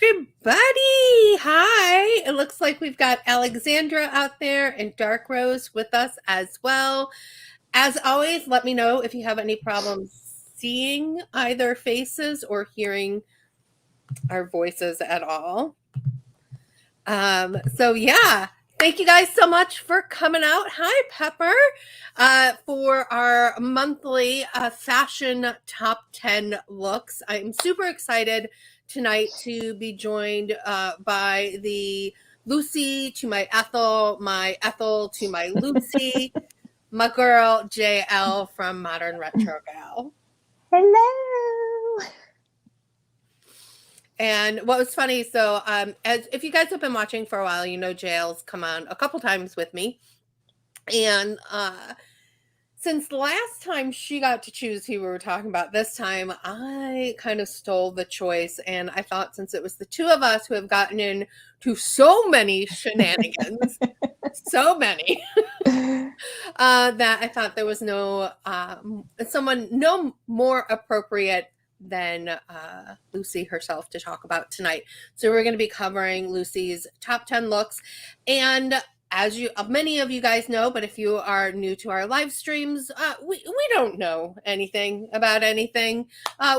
Everybody, hi. It looks like we've got Alexandra out there and Dark Rose with us as well. As always, let me know if you have any problems seeing either faces or hearing our voices at all. Yeah, thank you guys so much for coming out. Hi, Pepper, for our monthly fashion top 10 looks. I'm super excited tonight to be joined by the Lucy to my Ethel to my Lucy, my girl JL from Modern Retro Gal. Hello. And what was funny, so as if you guys have been watching for a while, you know JL's come on a couple times with me. And since the last time she got to choose who we were talking about, this time I kind of stole the choice. And I thought since it was the two of us who have gotten into so many shenanigans, so many, that I thought there was no more appropriate than Lucy herself to talk about tonight. So we're going to be covering Lucy's top 10 looks. And as many of you guys know, but if you are new to our live streams, we don't know anything about anything.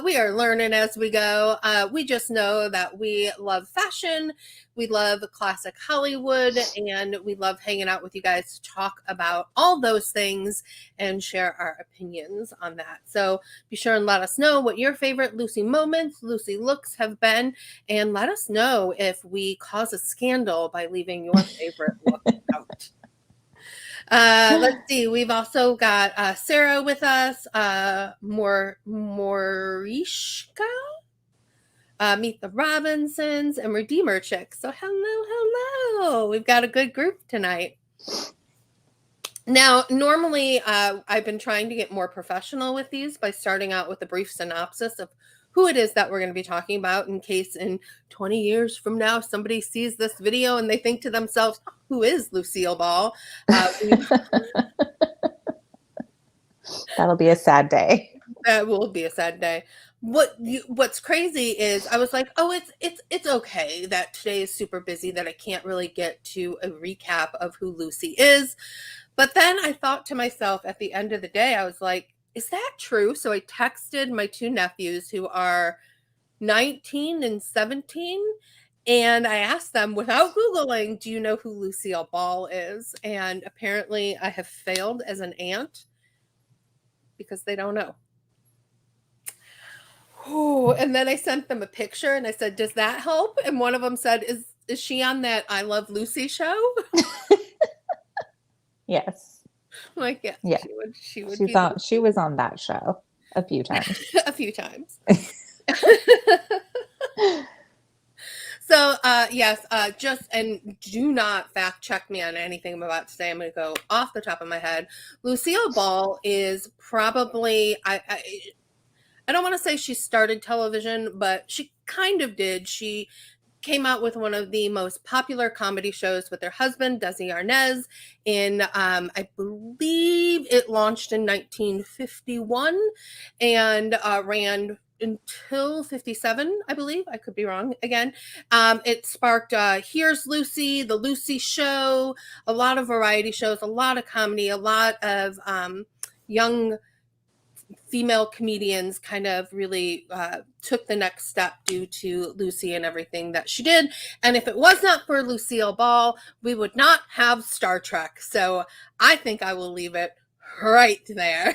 We are learning as we go. We just know that we love fashion, we love classic Hollywood, and we love hanging out with you guys to talk about all those things and share our opinions on that. So be sure and let us know what your favorite Lucy moments, Lucy looks have been, and let us know if we cause a scandal by leaving your favorite look out. Let's see. We've also got Sarah with us, Morishka, Meet the Robinsons, and Redeemer Chick. So hello. We've got a good group tonight. Now, normally, I've been trying to get more professional with these by starting out with a brief synopsis of who it is that we're going to be talking about, in case in 20 years from now somebody sees this video and they think to themselves, who is Lucille Ball? That'll be a sad day. That will be a sad day. What's crazy is I was like, oh, it's okay that today is super busy, that I can't really get to a recap of who Lucy is. But then I thought to myself at the end of the day, I was like, is that true? So I texted my two nephews who are 19 and 17, and I asked them without Googling, do you know who Lucille Ball is? And apparently I have failed as an aunt because they don't know. Ooh, and then I sent them a picture and I said, does that help? And one of them said, is she on that I Love Lucy show? Yes. I'm like, yes, yeah. She would. She was on that show a few times. A few times. So, yes, and do not fact check me on anything I'm about to say. I'm going to go off the top of my head. Lucille Ball is probably, I don't want to say she started television, but she kind of did. She came out with one of the most popular comedy shows with her husband, Desi Arnaz, in, I believe it launched in 1951 and ran until 57, I believe. I could be wrong again. It sparked Here's Lucy, The Lucy Show, a lot of variety shows, a lot of comedy, a lot of young female comedians kind of really took the next step due to Lucy and everything that she did. And if it was not for Lucille Ball, we would not have Star Trek. So I think I will leave it right there.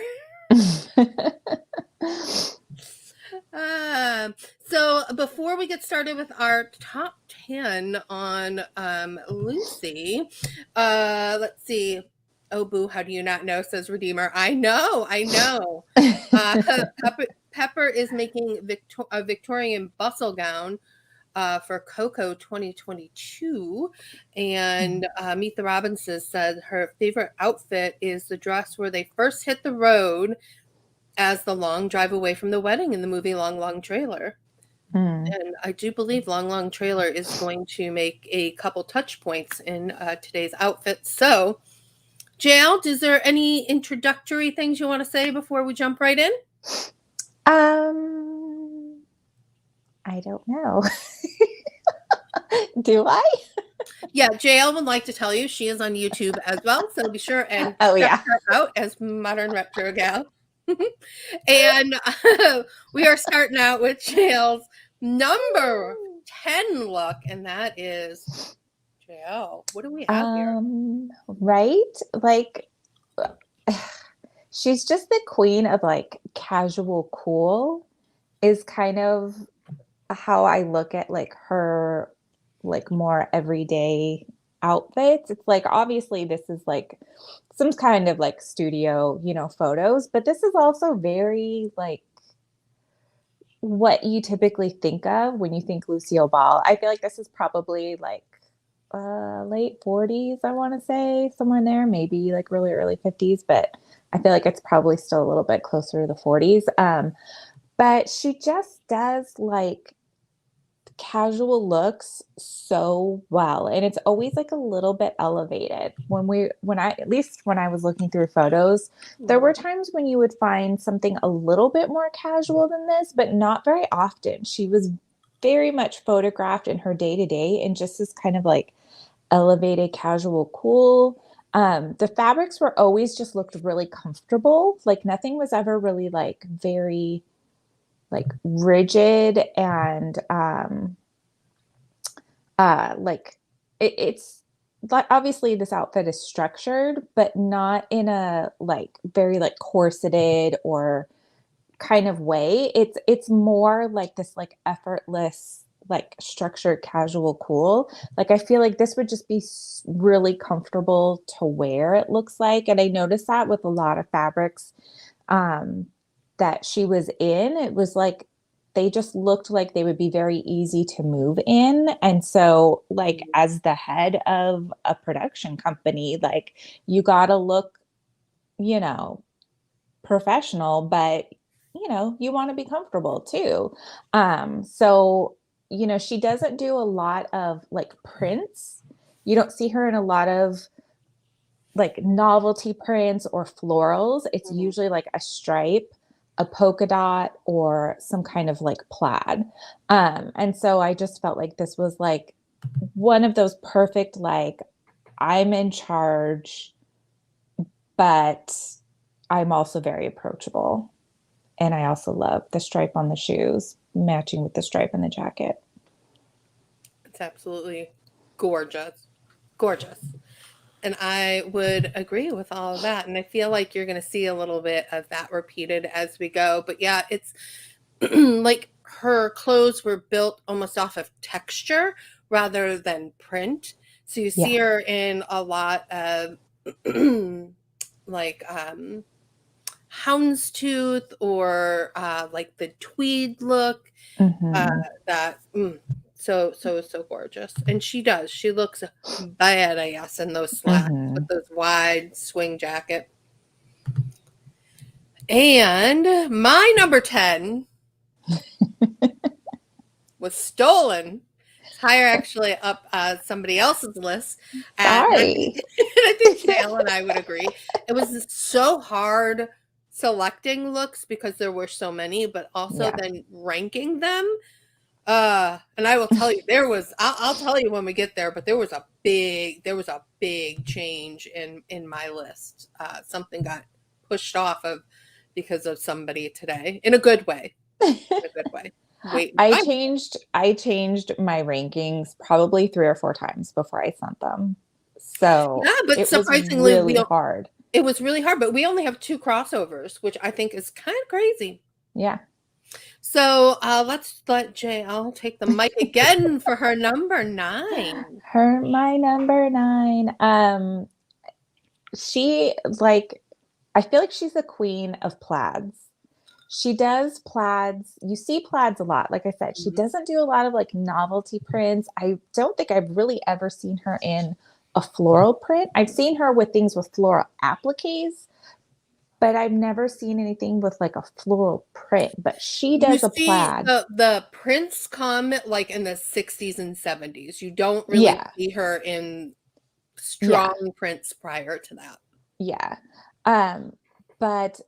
So before we get started with our top 10 on Lucy, let's see. Oh, boo, how do you not know, says Redeemer. I know. Pepper is making a Victorian bustle gown for Coco 2022. And Meet the Robinsons said her favorite outfit is the dress where they first hit the road as the long drive away from the wedding in the movie Long, Long Trailer. And I do believe Long, Long Trailer is going to make a couple touch points in today's outfit. So, JL, is there any introductory things you want to say before we jump right in? I don't know. Do I? Yeah, JL would like to tell you she is on YouTube as well, so be sure and Oh, check yeah. her out as Modern Retro Gal. And we are starting out with JL's number 10 look, and that is JL. What do we have here? Right? Like, she's just the queen of like casual cool, is kind of how I look at like her like more everyday outfits. It's like obviously this is like some kind of like studio, photos, but this is also very like what you typically think of when you think Lucille Ball. I feel like this is probably like late 40s, I want to say, somewhere in there, maybe like really early 50s, but I feel like it's probably still a little bit closer to the 40s. But she just does like casual looks so well, and it's always like a little bit elevated. When I, at least when I was looking through photos, there were times when you would find something a little bit more casual than this, but not very often. She was very much photographed in her day to day and just this kind of like elevated casual cool. The fabrics were always just looked really comfortable. Like nothing was ever really like very like rigid and like it's like obviously this outfit is structured, but not in a like very like corseted or kind of way. It's more like this like effortless like structured casual cool. Like I feel like this would just be really comfortable to wear, it looks like. And I noticed that with a lot of fabrics um that she was in. It was like they just looked like they would be very easy to move in. And so like as the head of a production company, like you got to look, you know, professional, but you want to be comfortable too. So, she doesn't do a lot of like prints. You don't see her in a lot of like novelty prints or florals. It's Mhm. usually like a stripe, a polka dot, or some kind of like plaid. And so I just felt like this was like one of those perfect, like, I'm in charge, but I'm also very approachable. And I also love the stripe on the shoes, matching with the stripe in the jacket. It's absolutely gorgeous. Gorgeous. And I would agree with all of that. And I feel like you're going to see a little bit of that repeated as we go. But yeah, it's like her clothes were built almost off of texture rather than print. So you see Yeah. her in a lot of like houndstooth or like the tweed look. Uh, Hmm. that so gorgeous, and she does. She looks badass in those slacks with Hmm. those wide swing jacket. And my number 10 was stolen. It's higher actually up somebody else's list, and Sorry. I think Shale and I would agree. It was so hard selecting looks because there were so many, but also Yeah. then ranking them. And I will tell you, I'll tell you when we get there, but there was a big change in my list. Something got pushed off of because of somebody today in a good way. In a good way. Wait and find. I changed my rankings probably 3 or 4 times before I sent them. So Yeah, but it was surprisingly, we really don't. hard. It was really hard, but we only have two crossovers, which I think is kind of crazy. Yeah. So let's let JL take the mic again for her number 9. My number 9. She like I feel like she's the queen of plaids. She does plaids. You see plaids a lot. Like I said, she Mhm. doesn't do a lot of like novelty prints. I don't think I've really ever seen her in a floral print. I've seen her with things with floral appliques, but I've never seen anything with like a floral print. But she You does a see plaid. the prints come like in the 60s and 70s. You don't really Yeah. see her in Yeah. strong prints prior to that. Yeah. Um, but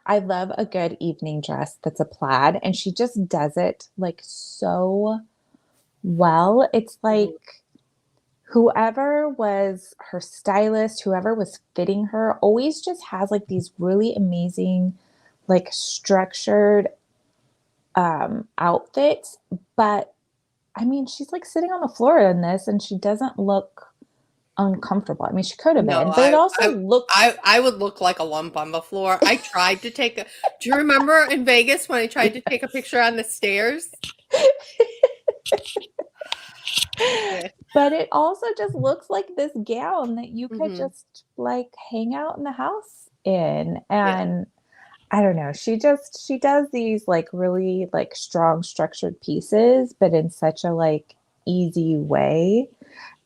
I love a good evening dress that's a plaid, and she just does it like so well. It's like Mhm. whoever was her stylist, whoever was fitting her, always just has like these really amazing, like structured outfits. But I mean, she's like sitting on the floor in this and she doesn't look uncomfortable. I mean, she could have No, been, but it also looks. I would look like a lump on the floor. I tried to take a Do you remember in Vegas when I tried to take a picture on the stairs? Yeah. But it also just looks like this gown that you could Mhm. just like hang out in the house in. Yeah. And I don't know, she does these like really like strong structured pieces, but in such a like easy way.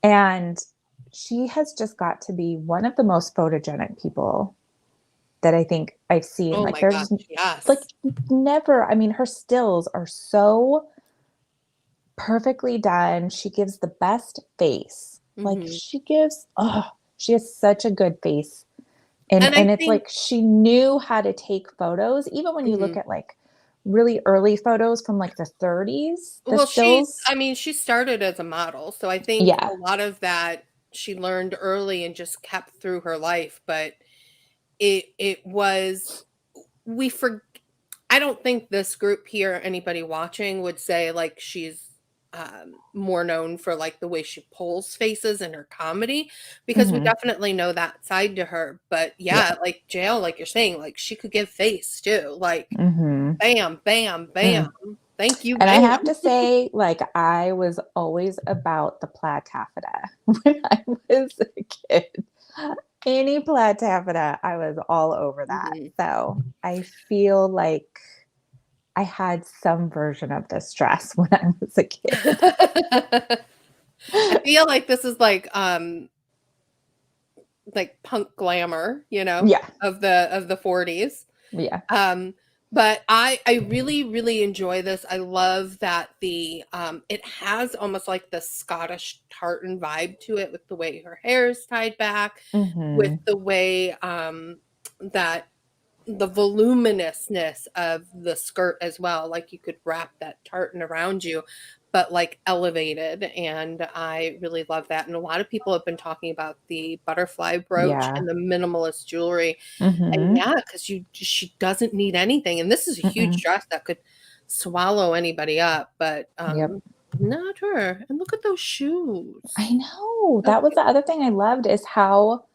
And she has just got to be one of the most photogenic people that I think I've seen. Oh Like my gosh, there's like yes. never, I mean, her stills are so perfectly done. She gives the best face. Like Mhm. she has such a good face. And And I it's think like she knew how to take photos, even when you look Mhm. at like really early photos from like the 30s, the Well, stills. I mean, she started as a model, so I think Yeah. a lot of that she learned early and just kept through her life, but it was we for I don't think this group here, anybody watching would say like she's more known for like the way she pulls faces in her comedy because we Hmm. definitely know that side to her. But Yeah. yeah, like jail, like you're saying, like she could give face too. Like Hmm. bam, bam, bam. Mm. Thank you, And I ma'am. have to say, like, I was always about the plaid taffeta when I was a kid. Any plaid taffeta, I was all over that. Mhm. So I feel like I had some version of this dress when I was a kid. I feel like punk glamour, Yeah. of the 40s. Yeah. Um, but I really, really enjoy this. I love that it has almost like the Scottish tartan vibe to it with the way her hair is tied back, with Hmm. the way that the voluminousness of the skirt as well. Like you could wrap that tartan around you, but like elevated. And I really love that. And a lot of people have been talking about the butterfly brooch Yeah. and the minimalist jewelry. And Hmm. yeah, because she doesn't need anything. And this is a huge Mm-mm. dress that could swallow anybody up, but Yep. not her. And look at those shoes. I know. So That was cute. the other thing I loved is how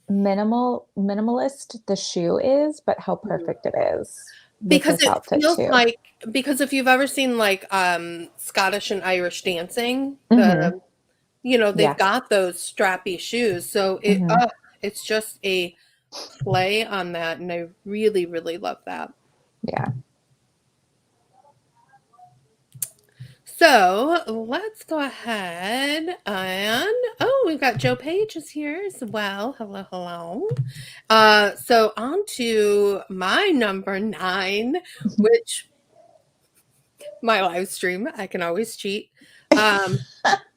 minimalist the shoe is, but how Mhm. perfect it is with Because this it outfit feels too. like because if you've ever seen like Scottish and Irish dancing, Mhm. they've Yeah. got those strappy shoes. So Mhm. it's just a play on that, and I really, really love that. Yeah. So let's go ahead and we've got Joe Page is here as well. Hello, hello. So on to my number 9, which my live stream, I can always cheat. Um,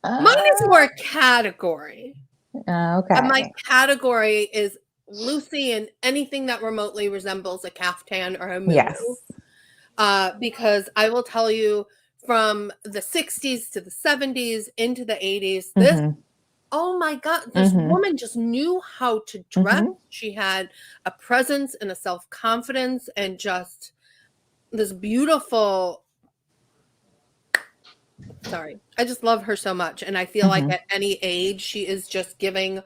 Mine is more a category. And my Okay. category is Lucy and anything that remotely resembles a caftan or a muumuu. Yes. Because I will tell you, from the 60s to the 70s into the 80s, Mhm. oh my God, this Mhm. woman just knew how to dress. Mhm. She had a presence and a self confidence and just this beautiful. Sorry. I just love her so much, and I feel like Mhm. at any age, she is just giving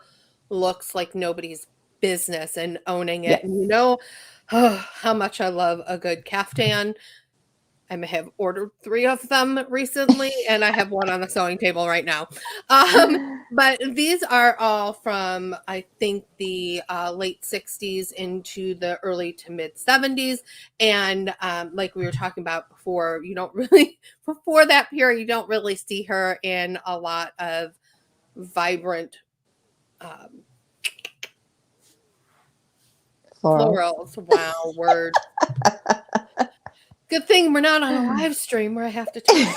looks like nobody's business and owning it, Yes. and how much I love a good caftan. I may have ordered 3 of them recently, and I have one on the sewing table right now. Um, but these are all from, I think, the, late '60s into the early to mid '70s, and, like we were talking about before, you don't really before that period, you don't really see her in a lot of vibrant, um, Florals. florals. Wow, word. Good thing we're not on a live stream where I have to talk,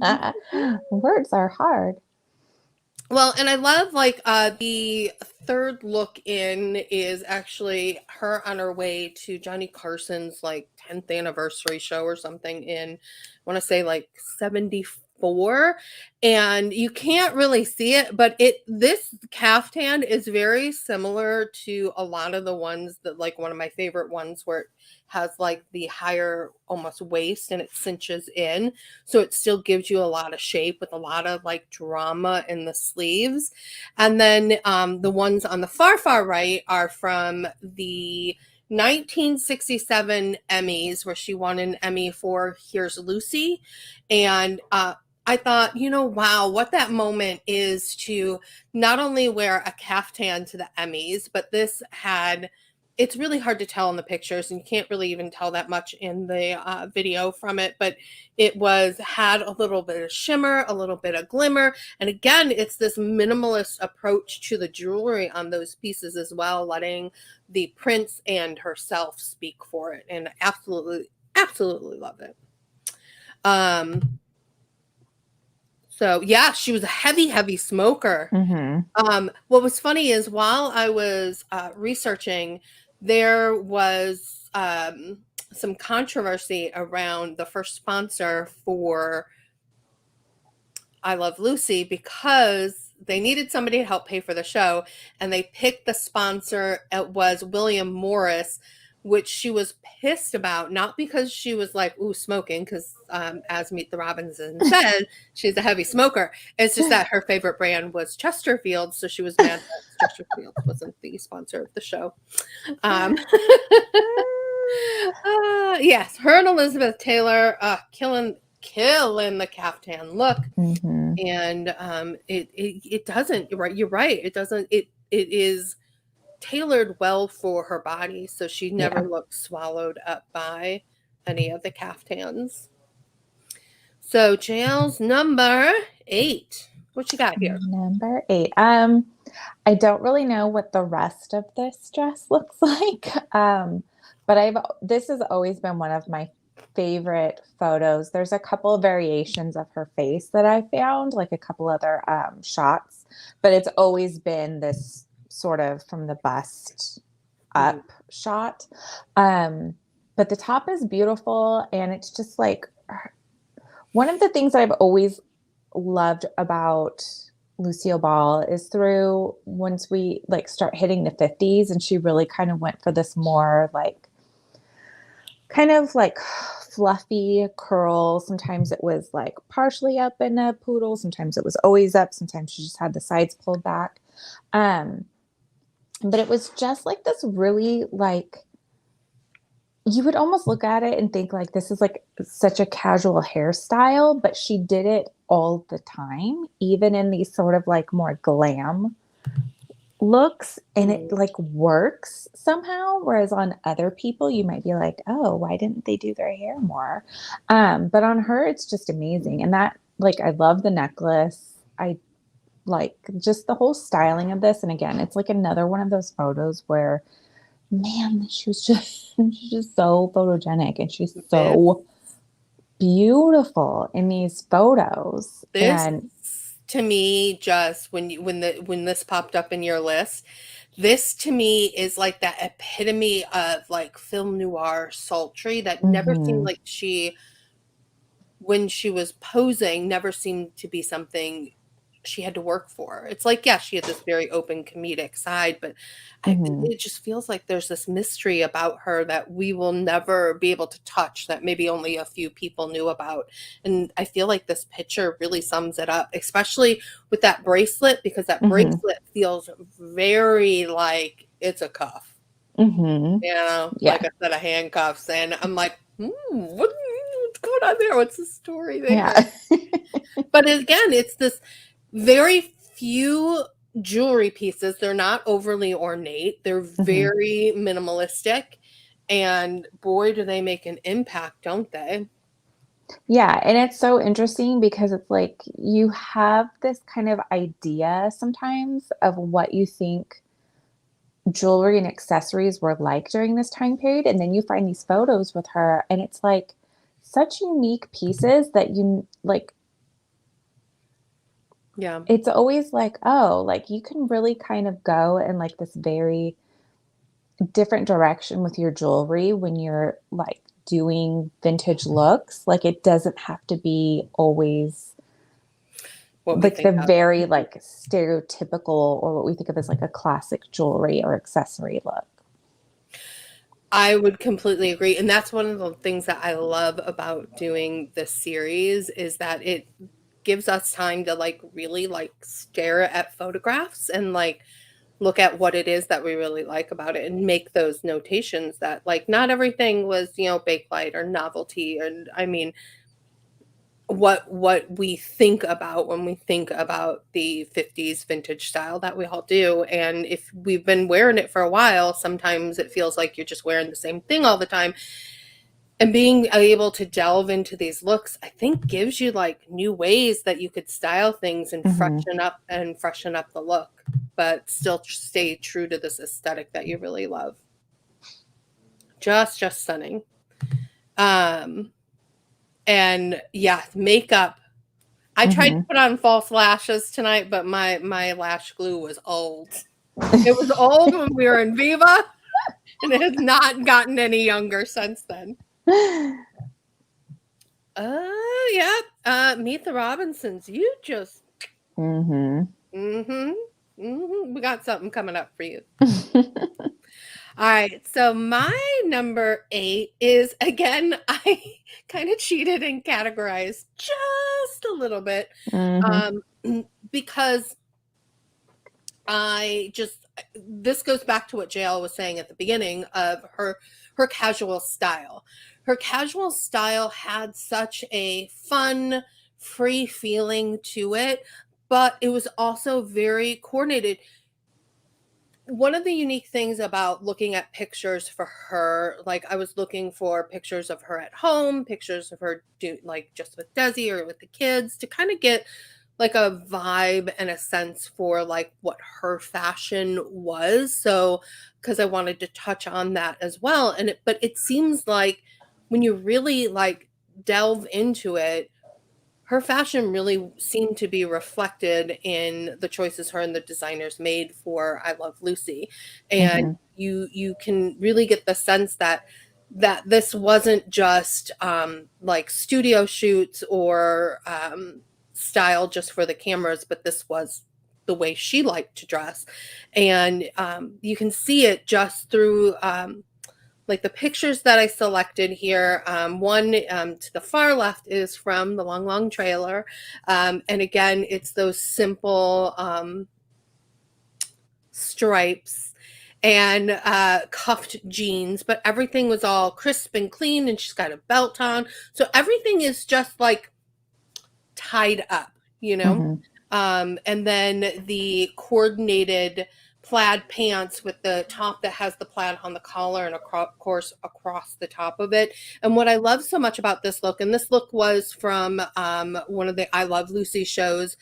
right? Words are hard. Well, and I love like the third look in is actually her on her way to Johnny Carson's like 10th anniversary show or something in I want to say like 70 before, and you can't really see it, but this caftan is very similar to a lot of the ones that, like, one of my favorite ones where it has like the higher almost waist and it cinches in, so it still gives you a lot of shape with a lot of like drama in the sleeves. And then the ones on the far right are from the 1967 Emmys, where she won an Emmy for Here's Lucy. And I thought, wow, what that moment is to not only wear a caftan to the Emmys, but it's really hard to tell in the pictures, and you can't really even tell that much in the video from it, but had a little bit of shimmer, a little bit of glimmer. And again, it's this minimalist approach to the jewelry on those pieces as well, letting the prince and herself speak for it. And absolutely, absolutely love it. So yeah, she was a heavy smoker. What was funny is while I was researching, there was some controversy around the first sponsor for I Love Lucy, because they needed somebody to help pay for the show, and they picked the sponsor. It was William Morris, which she was pissed about, not because she was like, ooh, smoking, because as Meet the Robinsons said, she's a heavy smoker. It's just that her favorite brand was Chesterfield, so she was mad that Chesterfield wasn't the sponsor of the show. Yes, her and Elizabeth Taylor killing the caftan look. And it doesn't, you're right, it doesn't, it is tailored well for her body, so she never looks swallowed up by any of the caftans. So Jail's number 8. What you got here? Number 8. I don't really know what the rest of this dress looks like, but this has always been one of my favorite photos. There's a couple of variations of her face that I found, like a couple other shots, but it's always been this sort of from the bust up shot. But the top is beautiful, and it's just like one of the things that I've always loved about Lucille Ball is through once we like start hitting the 50s, and she really kind of went for this more like kind of like fluffy curl. Sometimes it was like partially up in a poodle, sometimes it was always up, sometimes she just had the sides pulled back. But it was just like this really like, you would almost look at it and think like this is like such a casual hairstyle, but she did it all the time, even in these sort of like more glam looks, and it like works somehow. Whereas on other people, you might be like, oh, why didn't they do their hair more? But on her, it's just amazing. And that, like, I love the necklace. I like just the whole styling of this. And again, it's like another one of those photos where, man, she's just so photogenic, and she's so beautiful in these photos. And to me, just when this popped up in your list, this to me is like that epitome of like film noir sultry that never seemed like when she was posing, never seemed to be something she had to work for. It's like, yeah, she had this very open comedic side, but it just feels like there's this mystery about her that we will never be able to touch, that maybe only a few people knew about. And I feel like this picture really sums it up, especially with that bracelet, because that bracelet feels very like it's a cuff. Like I said, a handcuffs. And I'm like, what's going on there? What's the story there? Yeah. But again, it's this very few jewelry pieces. They're not overly ornate. They're very minimalistic. And boy, do they make an impact, don't they? Yeah. And it's so interesting because it's like you have this kind of idea sometimes of what you think jewelry and accessories were like during this time period. And then you find these photos with her, and it's like such unique pieces that you like. Yeah. It's always like, oh, like you can really kind of go in like this very different direction with your jewelry when you're like doing vintage looks. Like it doesn't have to be always what we Like think the of. very like stereotypical or what we think of as like a classic jewelry or accessory look. I would completely agree. And that's one of the things that I love about doing this series is that it gives us time to like really like stare at photographs and like look at what it is that we really like about it and make those notations that like not everything was, bakelite or novelty. And I mean, what we think about when we think about the 50s vintage style that we all do. And if we've been wearing it for a while, sometimes it feels like you're just wearing the same thing all the time. And being able to delve into these looks, I think gives you like new ways that you could style things and Mm-hmm. freshen up the look, but still stay true to this aesthetic that you really love. Just stunning. Um and yeah, makeup. I tried to Mm-hmm. put on false lashes tonight, but my lash glue was old. It was old when we were in Viva, and it has not gotten any younger since then. Yeah. Meet the Robinsons. You just Mm-hmm. mm-hmm. Mm-hmm. We got something coming up for you. All right. So my number 8 is again, I kind of cheated and categorized just a little bit. Mm-hmm. Um, because I just this goes back to what JL was saying at the beginning of her casual style. Her casual style had such a fun, free feeling to it, but it was also very coordinated. One of the unique things about looking at pictures for her, like I was looking for pictures of her at home, pictures of her like just with Desi or with the kids to kind of get like a vibe and a sense for like what her fashion was. So, because I wanted to touch on that as well. But it seems like when you really like delve into it, her fashion really seemed to be reflected in the choices her and the designers made for I Love Lucy. And Mm-hmm. you can really get the sense that this wasn't just like studio shoots or style just for the cameras, but this was the way she liked to dress. And you can see it just through like the pictures that I selected here. One to the far left is from the Long Long Trailer. And again, it's those simple stripes and cuffed jeans, but everything was all crisp and clean, and she's got a belt on. So everything is just like tied up, you know? Mm-hmm. And then the coordinated plaid pants with the top that has the plaid on the collar and of course across the top of it. And what I love so much about this look, and this look was from one of the I Love Lucy shows.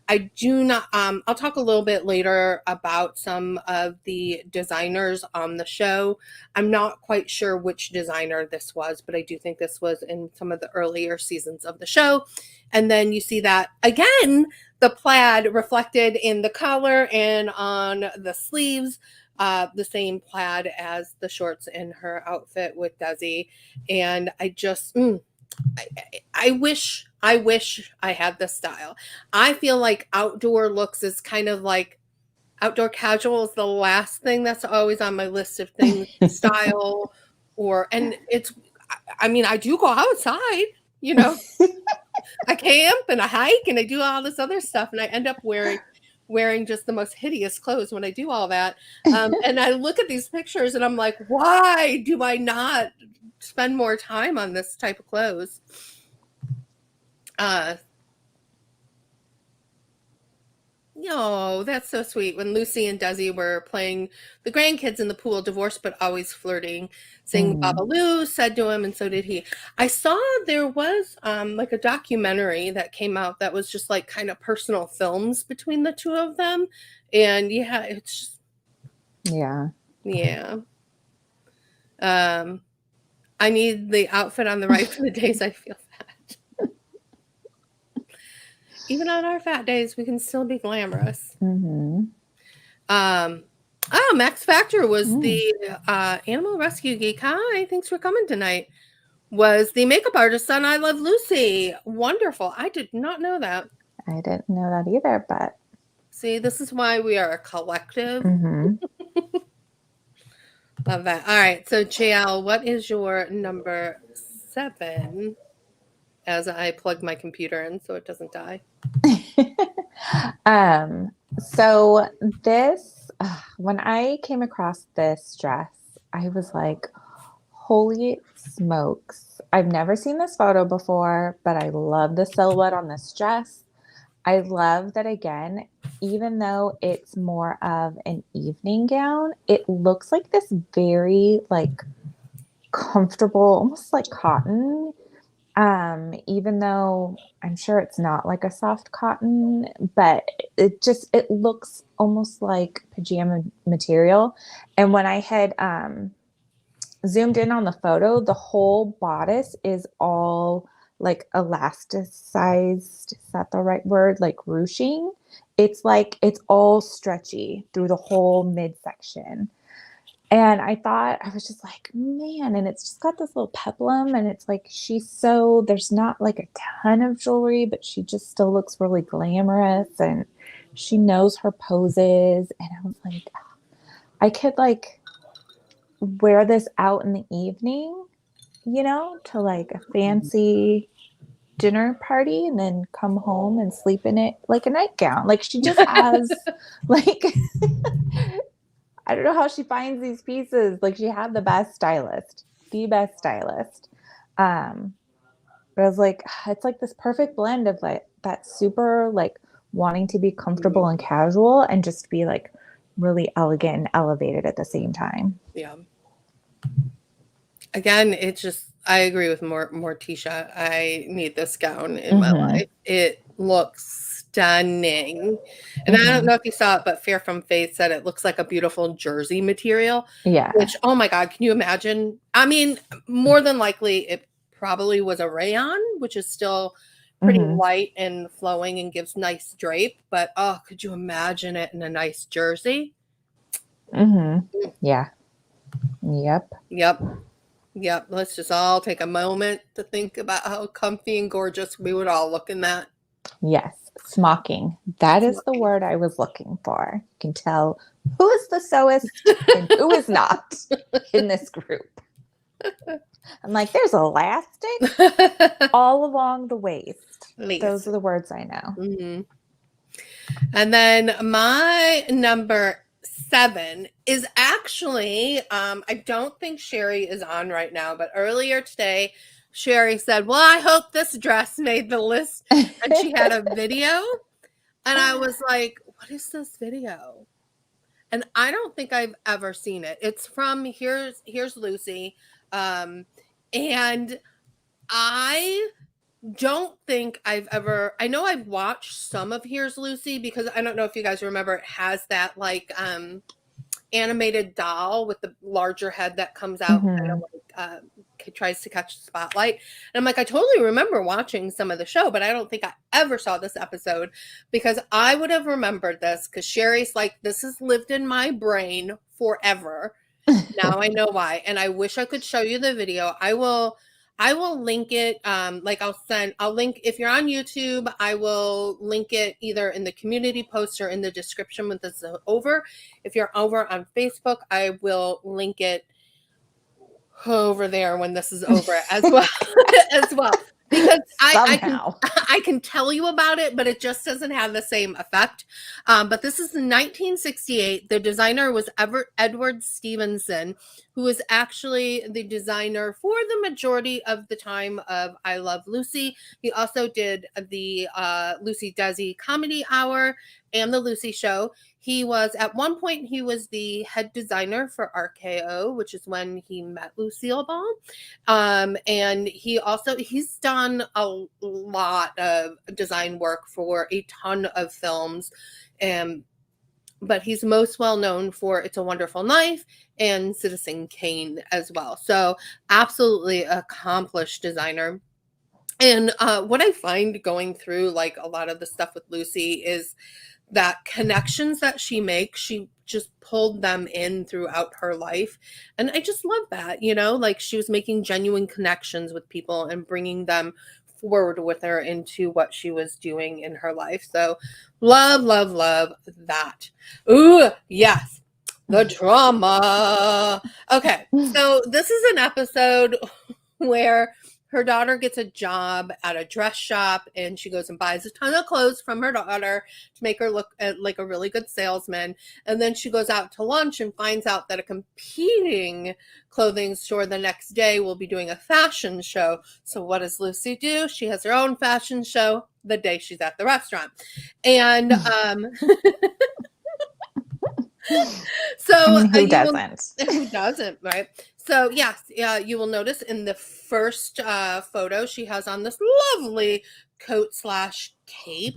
I do not, I'll talk a little bit later about some of the designers on the show. I'm not quite sure which designer this was, but I do think this was in some of the earlier seasons of the show. And then you see that again, the plaid reflected in the collar and on the sleeves, the same plaid as the shorts in her outfit with Desi. And I just, I wish I had this style. I feel like outdoor looks is kind of like outdoor casual is the last thing that's always on my list of things to style and it's, I mean, I do go outside, you know, I camp and I hike and I do all this other stuff, and I end up wearing just the most hideous clothes when I do all that. And I look at these pictures and I'm like, why do I not spend more time on this type of clothes? Uh, Oh, that's so sweet. When Lucy and Desi were playing the grandkids in the pool, divorced but always flirting, saying Mm-hmm. Babaloo said to him, and so did he. I saw there was like a documentary that came out that was just like kind of personal films between the two of them. And yeah, it's just, Yeah. yeah. Um, I need the outfit on the right for the days I feel fat. Even on our fat days, we can still be glamorous. Mm-hmm. Um, Max Factor was Mm. the animal rescue geek. Hi, thanks for coming tonight. Was the makeup artist on I Love Lucy. Wonderful. I did not know that. I didn't know that either, but See, this is why we are a collective. mhm. Love that. All right. So, JL, what is your number 7 as I plug my computer in so it doesn't die? um, so this, when I came across this dress, I was like, holy smokes. I've never seen this photo before, but I love the silhouette on this dress. I love that again, even though it's more of an evening gown, it looks like this very like comfortable, almost like cotton. Even though I'm sure it's not like a soft cotton, but it looks almost like pajama material. And when I had zoomed in on the photo, the whole bodice is all like elasticized. Is that the right word? Like ruching. It's like it's all stretchy through the whole midsection. And I thought, I was just like, man, and it's just got this little peplum, and it's like there's not like a ton of jewelry, but she just still looks really glamorous and she knows her poses. And I was like, I could like wear this out in the evening, to like a fancy dinner party and then come home and sleep in it like a nightgown. Like she just has like I don't know how she finds these pieces. Like she had the best stylist, the best stylist. Um, but I was like, it's like this perfect blend of like that super like wanting to be comfortable and casual and just be like really elegant and elevated at the same time. Yeah. Again, it just I agree with Morticia. I need this gown in my Mm-hmm. life. It looks stunning. And I don't Mm-hmm. know if you saw it, but Fair from Faith said it looks like a beautiful jersey material, Yeah. which, oh my God, can you imagine? I mean, more than likely, it probably was a rayon, which is still pretty Mm-hmm. light and flowing and gives nice drape. But oh, could you imagine it in a nice jersey? Mm-hmm. Yeah. Yep. Yep. Yep, let's just all take a moment to think about how comfy and gorgeous we would all look in that. Yes. Smocking. That is the Smoking. word I was looking for. You can tell who is the sewist and who is not in this group. I'm like, there's elastic all along the waist. Those Lace. are the words I know. Hmm. And then my number 7 is actually, I don't think Sherry is on right now, but earlier today, Sherry said, well, I hope this dress made the list. And she had a video. And I was like, what is this video? And I don't think I've ever seen it. It's from Here's Lucy. Um, and I don't think I've ever I know I've watched some of Here's Lucy because I don't know if you guys remember it has that like animated doll with the larger head that comes out and kind of Hmm. like tries to catch the spotlight. And I'm like, I totally remember watching some of the show, but I don't think I ever saw this episode because I would have remembered this because Sherry's like, this has lived in my brain forever. Now I know why. And I wish I could show you the video. I will link it. Like I'll link if you're on YouTube, I will link it either in the community post or in the description when this is over. If you're over on Facebook, I will link it over there when this is over as well. As well. Because I can Somehow. I can tell you about it, but it just doesn't have the same effect. But this is in 1968. The designer was Edward Stevenson, who was actually the designer for the majority of the time of I Love Lucy. He also did the Lucy Desi Comedy Hour and the Lucy Show. He was at one point he was the head designer for RKO, which is when he met Lucille Ball. And he's done a lot of design work for a ton of films. But he's most well known for It's a Wonderful Life and Citizen Kane as well. So absolutely accomplished designer. And what I find going through like a lot of the stuff with Lucy is that connections that she makes, she just pulled them in throughout her life. And I just love that, like she was making genuine connections with people and bringing them forward with her into what she was doing in her life. So love, love, love that. Ooh, yes. The drama. Okay, so this is an episode where her daughter gets a job at a dress shop and she goes and buys a ton of clothes from her daughter to make her look like a really good salesman. And then she goes out to lunch and finds out that a competing clothing store the next day will be doing a fashion show. So what does Lucy do? She has her own fashion show the day she's at the restaurant. And so who doesn't? Who doesn't, right? So yes, you will notice in the first photo she has on this lovely coat / cape,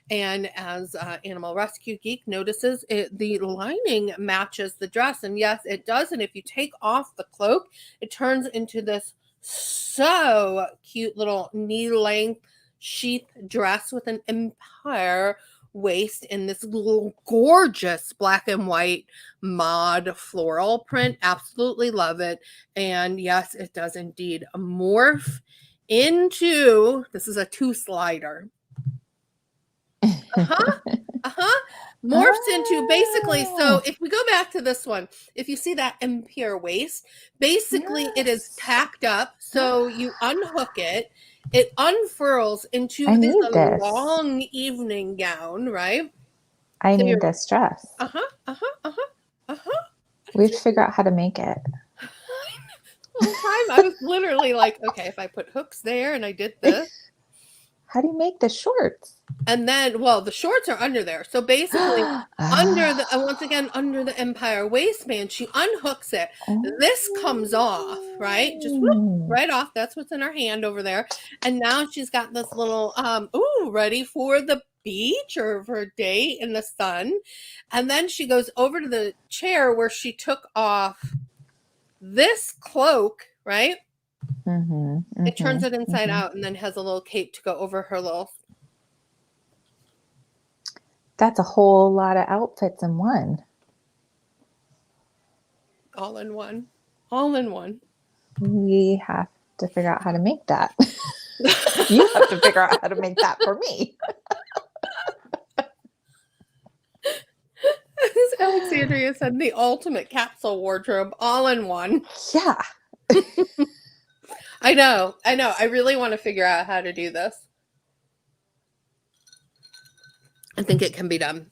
and as Animal Rescue Geek notices, the lining matches the dress, and yes, it does. And if you take off the cloak, it turns into this so cute little knee-length sheath dress with an empire waist in this little gorgeous black and white mod floral print. Absolutely love it. And yes, it does indeed morph into, this is a 2-slider. Morphs into basically, so if we go back to this one, if you see that empire waist, basically it is tacked up. So you unhook it, it unfurls into this long evening gown, right? I need this dress. We have to figure out how to make it. The whole time I was literally like, okay, if I put hooks there and I did this. How do you make the shorts? And then, well, the shorts are under there. So basically, under the, once again, under the empire waistband, she unhooks it. This comes off, right? Just whoop, right off. That's what's in her hand over there. And now she's got this little, ready for the beach or for a day in the sun. And then she goes over to the chair where she took off this cloak, right? It turns it inside out and then has a little cape to go over her little. That's a whole lot of outfits in one. All in one. All in one. We have to figure out how to make that. You have to figure out how to make that for me. As Alexandria said, the ultimate capsule wardrobe, all in one. Yeah. I know. I really want to figure out how to do this. I think it can be done.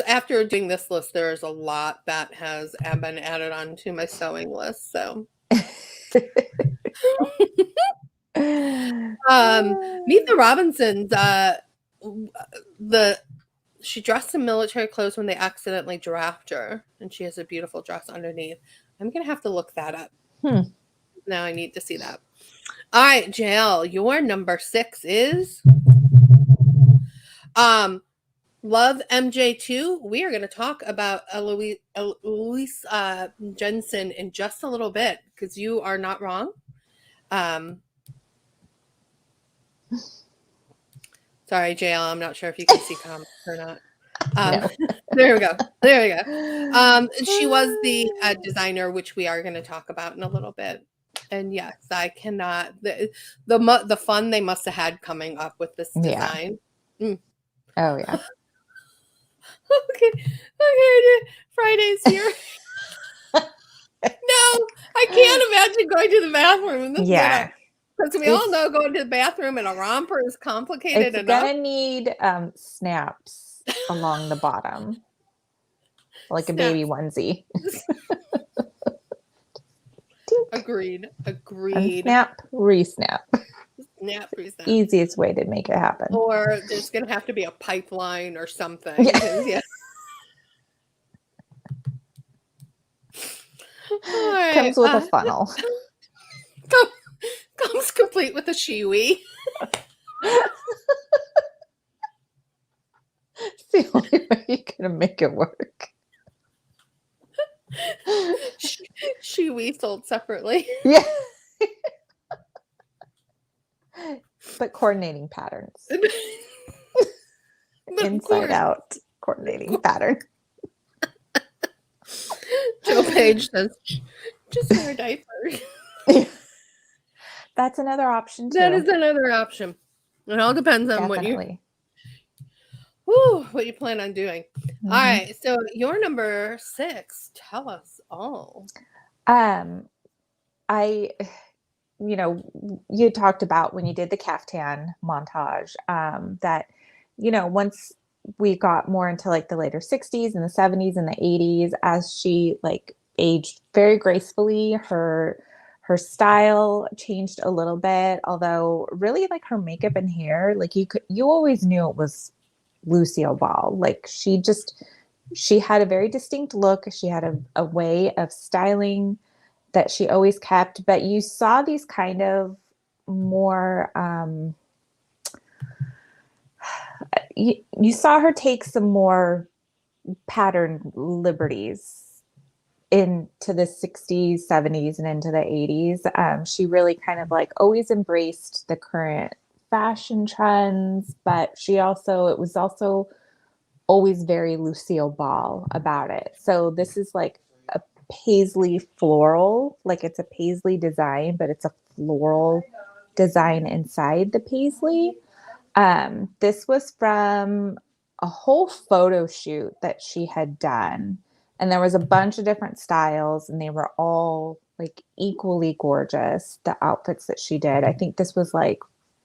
After doing this list, there's a lot that has been added onto my sewing list. So, Meet the Robinsons. She dressed in military clothes when they accidentally draft her, and she has a beautiful dress underneath. I'm gonna have to look that up. Now I need to see that. All right, JL, your number 6 is Love MJ2. We are going to talk about Louise Jensen in just a little bit because you are not wrong. Sorry, JL, I'm not sure if you can see comments or not. No. There we go. She was the designer, which we are going to talk about in a little bit. And yes, I cannot. The fun they must have had coming up with this design. Yeah. Oh yeah. Okay. Friday's here. No, I can't imagine going to the bathroom in this setup. Because we all know going to the bathroom in a romper is complicated enough. It's gonna need snaps along the bottom, like a baby onesie. Agreed. Snap, re-snap. Snap, re-snap. Easiest way to make it happen. Or there's going to have to be a pipeline or something. Yeah. Right. Comes with a funnel. Comes complete with a shiwi. It's the only way you're going to make it work. Shiwi sold separately. Yeah. But coordinating patterns. Inside out coordinating pattern. Joe Page says, just wear a diaper. That's another option That too. is another option. It all depends on Definitely. what you plan on doing. All Hmm. right, so your number 6. Tell us all. Um, I, you talked about when you did the caftan montage, that, once we got more into like the later 60s and the 70s and the 80s, as she like aged very gracefully, her style changed a little bit, although really like her makeup and hair, like you always knew it was Lucille Ball. Like she had a very distinct look. She had a way of styling that she always kept, but you saw these kind of more you saw her take some more pattern liberties into the 60s, 70s, and into the 80s. She really kind of like always embraced the current fashion trends, but it was also always very Lucille Ball about it. So this is like a paisley floral, like it's a paisley design, but it's a floral design inside the paisley. This was from a whole photo shoot that she had done. And there was a bunch of different styles, and they were all like equally gorgeous, the outfits that she did. I think this was like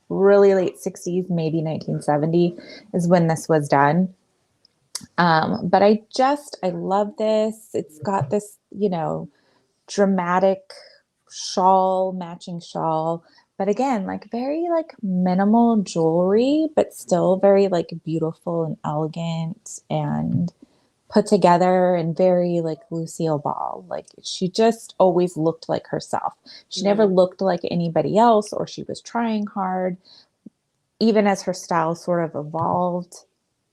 really late 60s, maybe 1970 is when this was done. But I love this. It's got this, dramatic matching shawl. But again, like very like minimal jewelry, but still very like beautiful and elegant and put together and very like Lucille Ball. Like she just always looked like herself. She never Mm. looked like anybody else, or she was trying hard, even as her style sort of evolved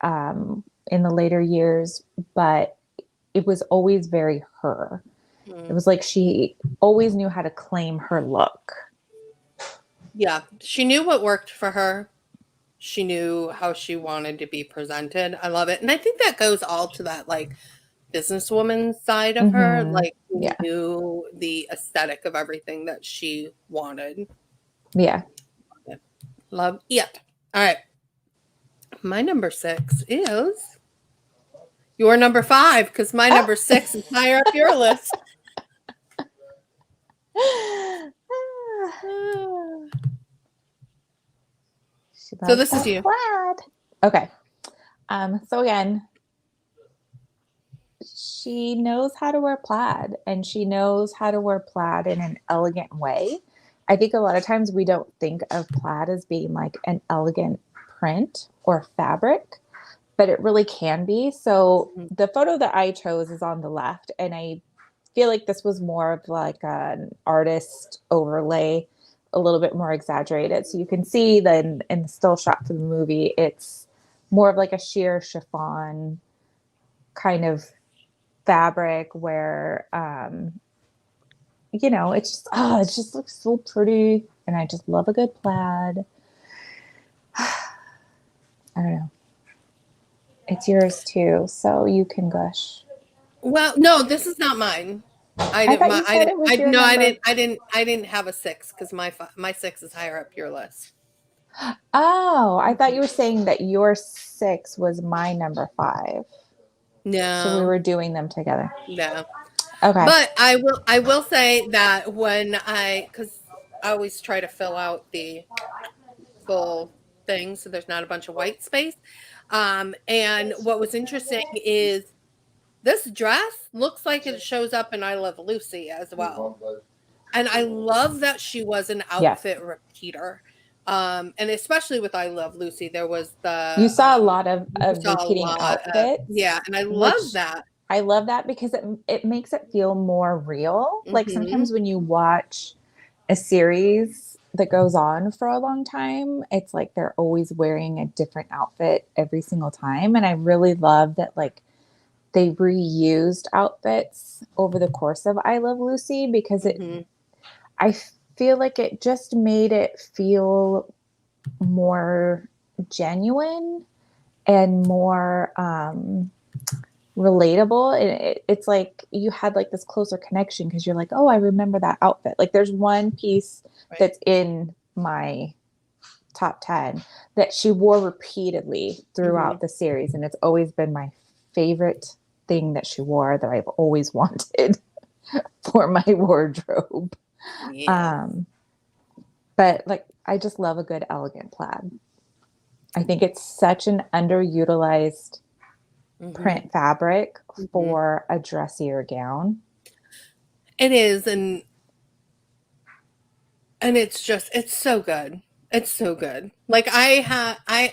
in the later years, but it was always very her. It Mm. was like she always knew how to claim her look. Yeah, she knew what worked for her. She knew how she wanted to be presented. I love it. And I think that goes all to that like businesswoman side of her, Mm-hmm. like who Yeah. knew the aesthetic of everything that she wanted. Yeah. Love it. All right. My number 6 is your number 5 because my Ah. number 6 is higher up your list. Ah. She So loves this is that you. plaid. Okay. So again, she knows how to wear plaid, and she knows how to wear plaid in an elegant way. I think a lot of times we don't think of plaid as being like an elegant print or fabric, but it really can be. So Mhm. the photo that I chose is on the left, and I feel like this was more of like an artist overlay, a little bit more exaggerated. So you can see that in the still shot for the movie, it's more of like a sheer chiffon kind of fabric where it's just it just looks so pretty, and I just love a good plaid. I don't know. It's yours too, so you can gush. Well, no, this is not mine. I thought you said it was your number. I didn't have a 6 because my 6 is higher up your list. Oh, I thought you were saying that your 6 was my number 5. So we No, were doing them together. no. Okay. But I will say that because I always try to fill out the full thing so there's not a bunch of white space. And what was interesting is this dress looks like it shows up in I Love Lucy as well. And I love that she was an outfit Yes. repeater. And especially with I Love Lucy, there was You saw a lot you of saw a repeating lot of, outfits, yeah, and I love which that. I love that because it makes it feel more real. Like Hmm. sometimes when you watch a series that goes on for a long time, it's like they're always wearing a different outfit every single time. And I really love that like they reused outfits over the course of I Love Lucy because Hmm. I feel like it just made it feel more genuine and more relatable. It's like you had like this closer connection because you're like, oh, I remember that outfit. Like there's one piece Right. that's in my top 10 that she wore repeatedly Mm-hmm. throughout the series. And it's always been my favorite thing that she wore that I've always wanted for my wardrobe. Yes. Um, but like, I just love a good elegant plaid. I think it's such an underutilized Mm-hmm. print fabric Mm-hmm. for a dressier gown. It is, and it's just it's so good. It's so good. Like I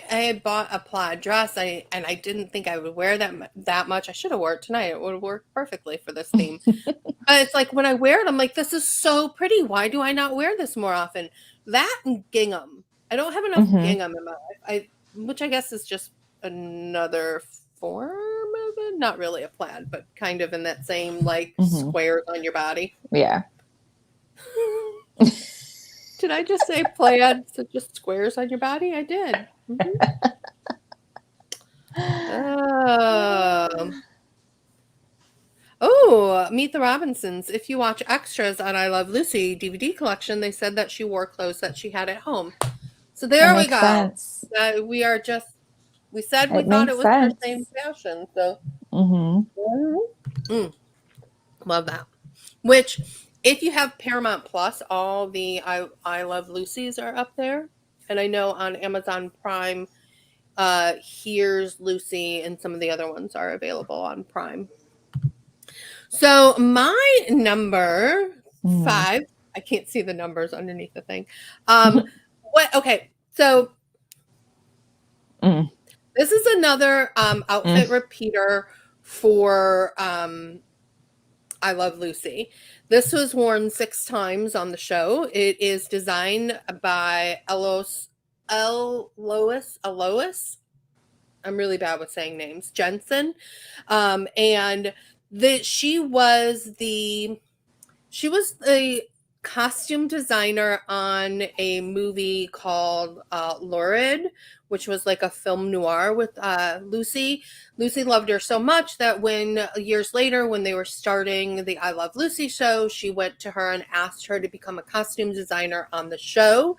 had bought a plaid dress, and I didn't think I would wear that much. I should have wore it tonight. It would have worked perfectly for this theme. But it's like when I wear it, I'm like, this is so pretty. Why do I not wear this more often? That and gingham. I don't have enough Mm-hmm. gingham in my life. Which I guess is just another form of it. Not really a plaid, but kind of in that same like Mm-hmm. squares on your body. Yeah. Did I just say plaid? So just squares on your body? I did. Oh. Oh, Meet the Robinsons. If you watch extras on I Love Lucy DVD collection, they said that she wore clothes that she had at home. So It there we makes go. sense. We are just, we said we It thought makes it was in our same sense. fashion. So, Mm-hmm. mm, love that. Which, if you have Paramount Plus, all the I Love Lucy's are up there. And I know on Amazon Prime, Here's Lucy and some of the other ones are available on Prime. So my number Mm. 5, I can't see the numbers underneath the thing. What? Okay, so Mm. this is another outfit Mm. repeater for I Love Lucy. This was worn 6 times on the show. It is designed by Elois. I'm really bad with saying names. Jensen, and she was the costume designer on a movie called Lurid, which was like a film noir with Lucy. Lucy loved her so much that when years later, when they were starting the I Love Lucy show, she went to her and asked her to become a costume designer on the show.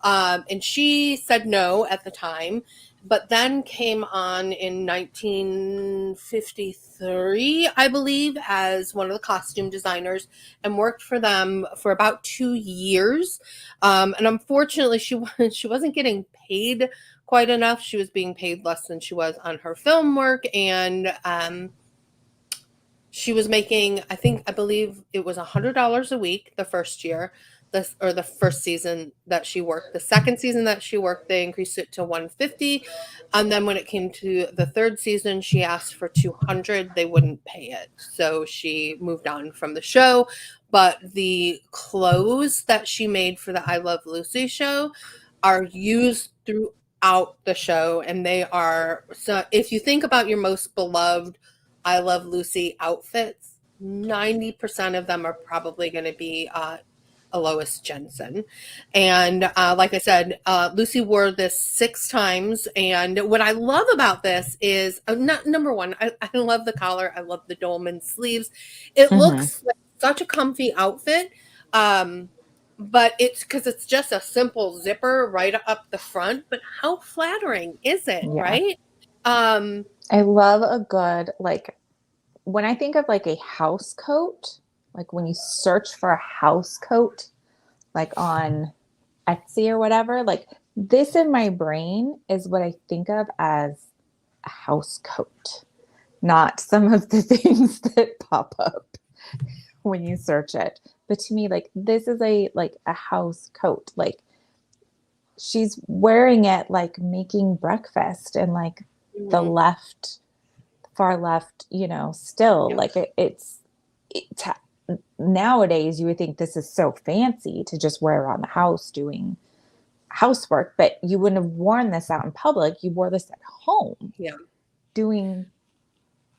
And she said no at the time, but then came on in 1953, I believe, as one of the costume designers and worked for them for about 2 years. And unfortunately, she wasn't getting paid quite enough. She was being paid less than she was on her film work, and she was making, I believe it was $100 a week the first year, the first season that she worked. The second season that she worked, they increased it to 150, and then when it came to the third season, she asked for 200. They wouldn't pay it, so she moved on from the show. But the clothes that she made for the I Love Lucy show are used throughout the show, and they are, so if you think about your most beloved I Love Lucy outfits, 90% of them are probably going to be Alois Jensen. And like I said, Lucy wore this 6 times. And what I love about this is number one, I love the collar. I love the dolman sleeves. It Mm-hmm. looks like such a comfy outfit. Um, but it's because it's just a simple zipper right up the front. But how flattering is it, Yeah. right? Um, I love a good, like, when I think of like a house coat, like when you search for a house coat, like on Etsy or whatever, like this in my brain is what I think of as a house coat, not some of the things that pop up when you search it. But to me, like this is a house coat. Like she's wearing it like making breakfast and like the mhm, left, far left, still yeah. like it, nowadays you would think this is so fancy to just wear around the house doing housework, but you wouldn't have worn this out in public. You wore this at home Yeah. doing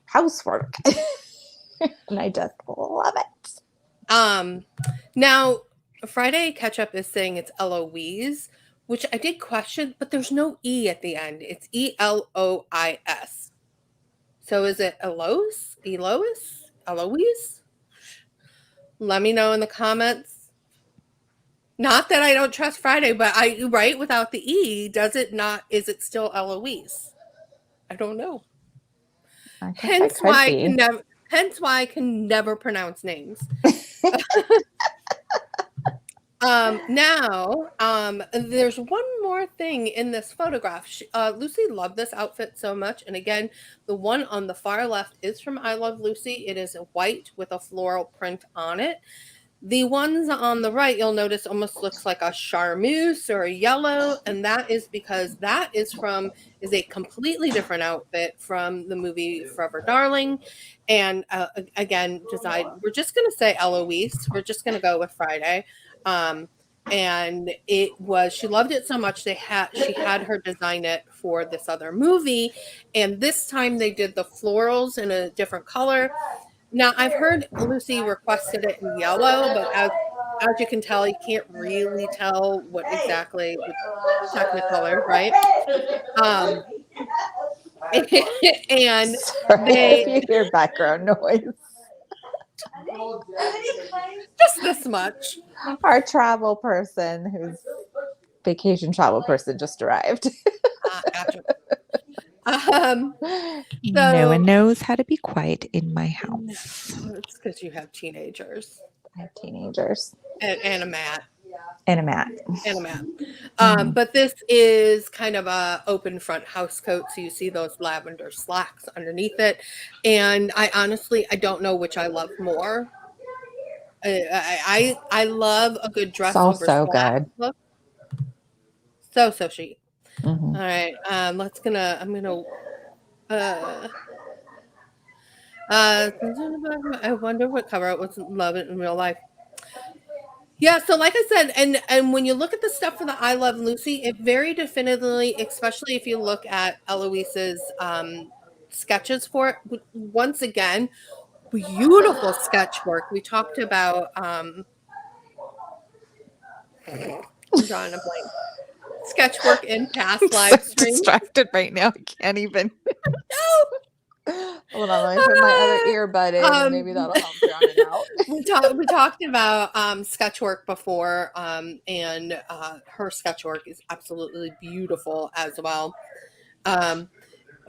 housework. And I just love it. Um, Now Friday Catch Up is saying it's Eloise, which I did question, but there's no E at the end. It's Elois. So is it Eloise? Let me know in the comments. Not that I don't trust Friday, but I right without the E, does it not is it still Eloise? I don't know. I guess it Hence could why I be. can never hence why I can never pronounce names. There's one more thing in this photograph. Lucy loved this outfit so much. And again, the one on the far left is from I Love Lucy. It is white with a floral print on it. The ones on the right, you'll notice almost looks like a charmeuse or a yellow. And that is because is a completely different outfit from the movie Forever Darling. And again, we're just going to say Eloise. We're just going to go with Friday. Um, and she loved it so much she had her design it for this other movie, and this time they did the florals in a different color. Now I've heard Lucy requested it in yellow, but as you can tell, you can't really tell what exactly the technicolor, right? um and Sorry if they you hear background noise. just this much. Our travel person, who's vacation travel person, just arrived. Gotcha. um No so one knows how to be quiet in my house. it's because you have teenagers I have teenagers and a mat. and a mat. And a mat. Mhm. But this is kind of a open front house coat, so you see those lavender slacks underneath it. And I don't know which I love more. I love a good It's dress all over so slack good. look. So chic. Hmm. All right, I'm gonna uh I wonder what cover it was. Love it in real life. Yeah, so like I said, and when you look at the stuff for the I Love Lucy, it very definitively, especially if you look at Eloise's sketches for it, once again, beautiful sketch work. We talked about I'm drawing a blank. Sketch work in I'm past so live streams. distracted right now. I can't even. Hold on, let me put my other No! earbud in and maybe that'll help drown it out. We talked about sketch work before, and her sketch work is absolutely beautiful as well. Um,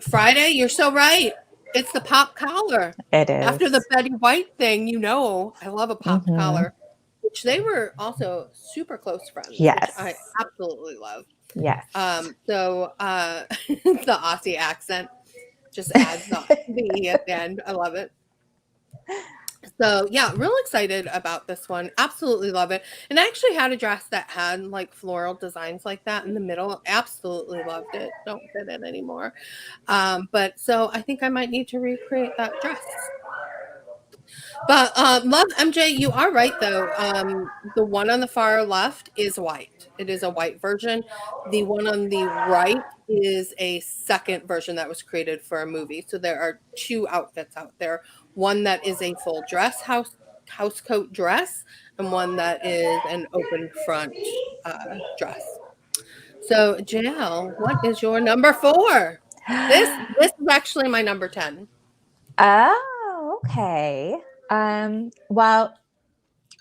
Friday, you're so right. It's the pop collar. It After the is. Betty White thing, I love a popped Mm-hmm. collar, which they were also super close friends, which Yes. I absolutely love. Yes. The Aussie accent just adds the E at the end. I love it. So yeah, real excited about this one. Absolutely love it. And I actually had a dress that had like floral designs like that in the middle. Absolutely loved it. Don't fit it anymore. But so I think I might need to recreate that dress. But love MJ, you are right though. The one on the far left is white. It is a white version. The one on the right is a second version that was created for a movie. So there are two outfits out there. One that is a full dress house coat dress, and one that is an open front dress. So JL, what is your number 4? This is actually my number 10. Oh, okay. Well,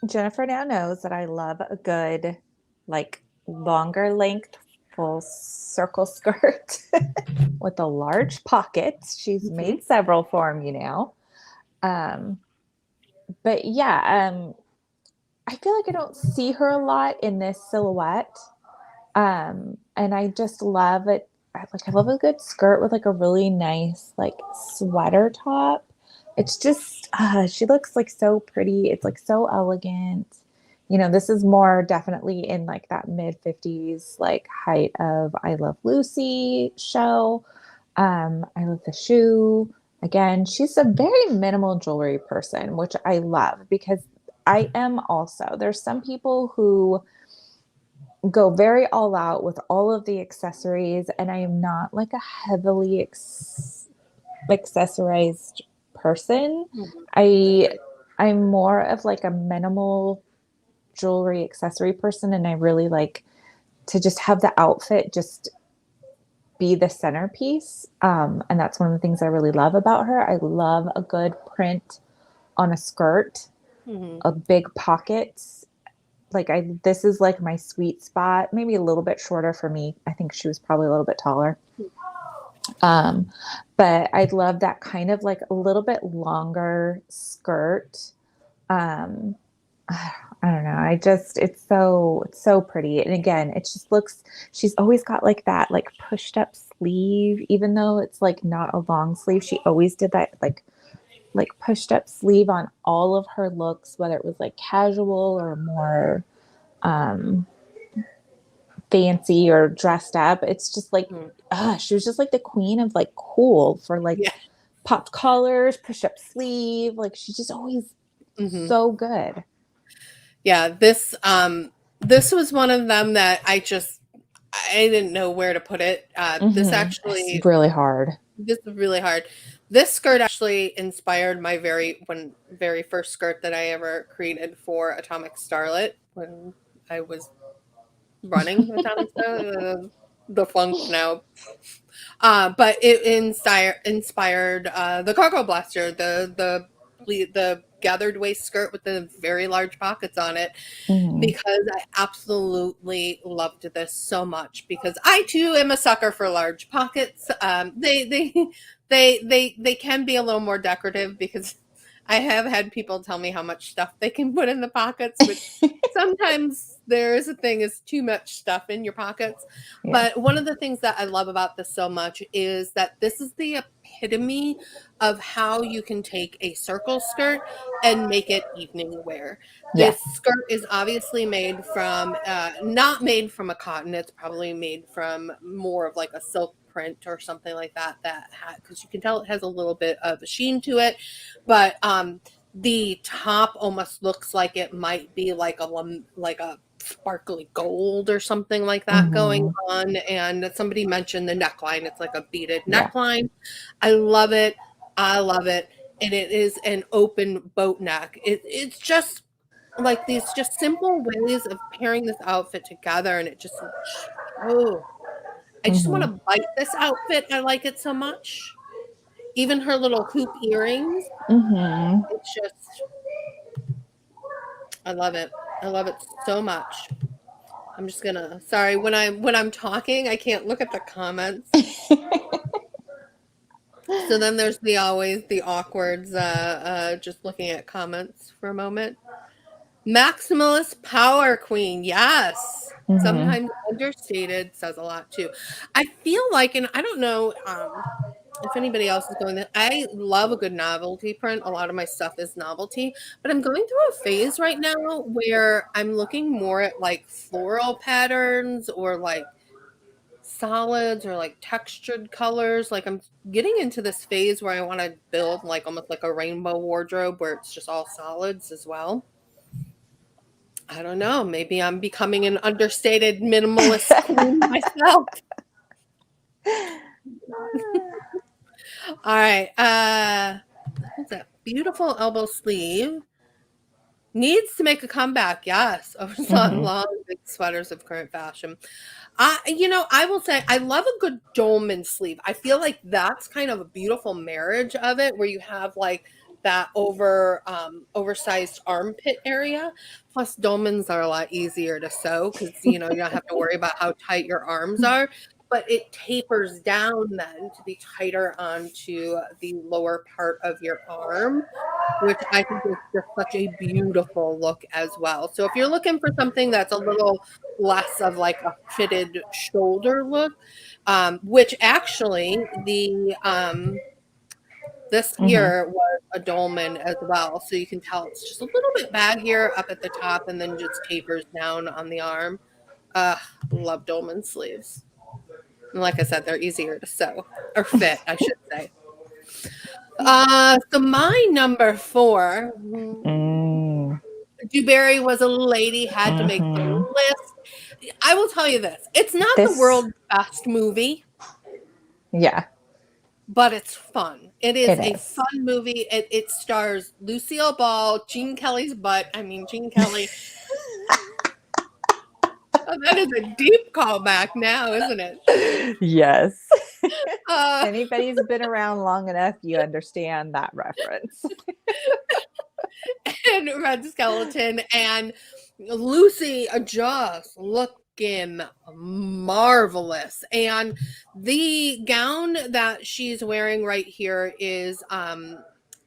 Jennifer now knows that I love a good, like, longer length full circle skirt with a large pocket. She's Mhm. made several for me now. Um, but yeah, I feel like I don't see her a lot in this silhouette. And I just love it. I love a good skirt with like a really nice like sweater top. It's just she looks like so pretty. It's like so elegant. You know, this is more definitely in like that mid 50s like height of I Love Lucy show. I love the shoe. Again, she's a very minimal jewelry person, which I love because I am also. There's some people who go very all out with all of the accessories, and I am not like a heavily accessorized person. Mhm. i Agreed. I'm more of like a minimal jewelry accessory person, and I really like to just have the outfit just be the centerpiece. And that's one of the things I really love about her. I love a good print on a skirt, Mm-hmm. a big pockets. Like this is like my sweet spot. Maybe a little bit shorter for me. I think she was probably a little bit taller. Um, but I love that kind of like a little bit longer skirt. Um, I don't know. It's so pretty. And again, it just looks, she's always got like that, like pushed up sleeve, even though it's like not a long sleeve. She always did that like pushed up sleeve on all of her looks, whether it was like casual or more, um, fancy or dressed up. It's just like, Mm-hmm. she was just like the queen of like cool for like Yeah. popped collars, push up sleeve. Like she's just always Mm-hmm. so good. Yeah, this was one of them that I didn't know where to put it. It's really hard. This is really hard. This skirt actually inspired my very first skirt that I ever created for Atomic Starlet when I was running Atomic Starlet. Defunct now. But it inspired the Cargo Blaster, the gathered waist skirt with the very large pockets on it, Mm-hmm. because I absolutely loved this so much, because I too am a sucker for large pockets. They can be a little more decorative, because I have had people tell me how much stuff they can put in the pockets, which sometimes there is a thing is too much stuff in your pockets. Yeah. But one of the things that I love about this so much is that this is the epitome of how you can take a circle skirt and make it evening wear. Yeah. This skirt is obviously made from, not made from a cotton. It's probably made from more of like a silk print or something like that. Because you can tell it has a little bit of a sheen to it, but the top almost looks like it might be like a sparkly gold or something like that going Mm-hmm. on. And somebody mentioned the neckline. It's like a beaded Yeah. neckline. I love it. I love it. And it is an open boat neck. It's just like these just simple ways of pairing this outfit together, and it just, oh, I just want Mm-hmm. to bite this outfit. I like it so much. Even her little hoop earrings. Mm-hmm. It's just, I love it. I love it so much. I'm just gonna, sorry, when I'm talking, I can't look at the comments. So then there's the always the awkwards, just looking at comments for a moment. Maximalist Power Queen, yes. Mm-hmm. Sometimes understated, says a lot too. I feel like, and I don't know, if anybody else is going there, I love a good novelty print. A lot of my stuff is novelty, but I'm going through a phase right now where I'm looking more at like floral patterns, or like solids, or like textured colors. Like I'm getting into this phase where I want to build like almost like a rainbow wardrobe where it's just all solids as well. I don't know. Maybe I'm becoming an understated minimalist queen myself. All right. What's that? Beautiful elbow sleeve. Needs to make a comeback. Yes. Oversized Mm-hmm. long big sweaters of current fashion. I will say I love a good dolman sleeve. I feel like that's kind of a beautiful marriage of it, where you have like that oversized armpit area. Plus, dolmans are a lot easier to sew, because you don't have to worry about how tight your arms are. But it tapers down then to be tighter onto the lower part of your arm, which I think is just such a beautiful look as well. So if you're looking for something that's a little less of like a fitted shoulder look, which actually this Mm-hmm. here was a dolman as well. So you can tell it's just a little bit baggier up at the top, and then just tapers down on the arm. Love dolman sleeves. And like I said, they're easier to sew or fit, I should say. So my number 4, Mm. Dewberry Was a Lady, had to make the Mm-hmm. list. I will tell you this. It's not the This, world's best movie, yeah, but it's fun. It is it a is. fun movie. It stars Lucille Ball, Gene Kelly's butt. I mean, Gene Kelly. Oh, that is a deep callback now, isn't it? Yes. Uh, Anybody's been around long enough, you understand that reference. and Red Skeleton and Lucy just looking marvelous. And the gown that she's wearing right here is and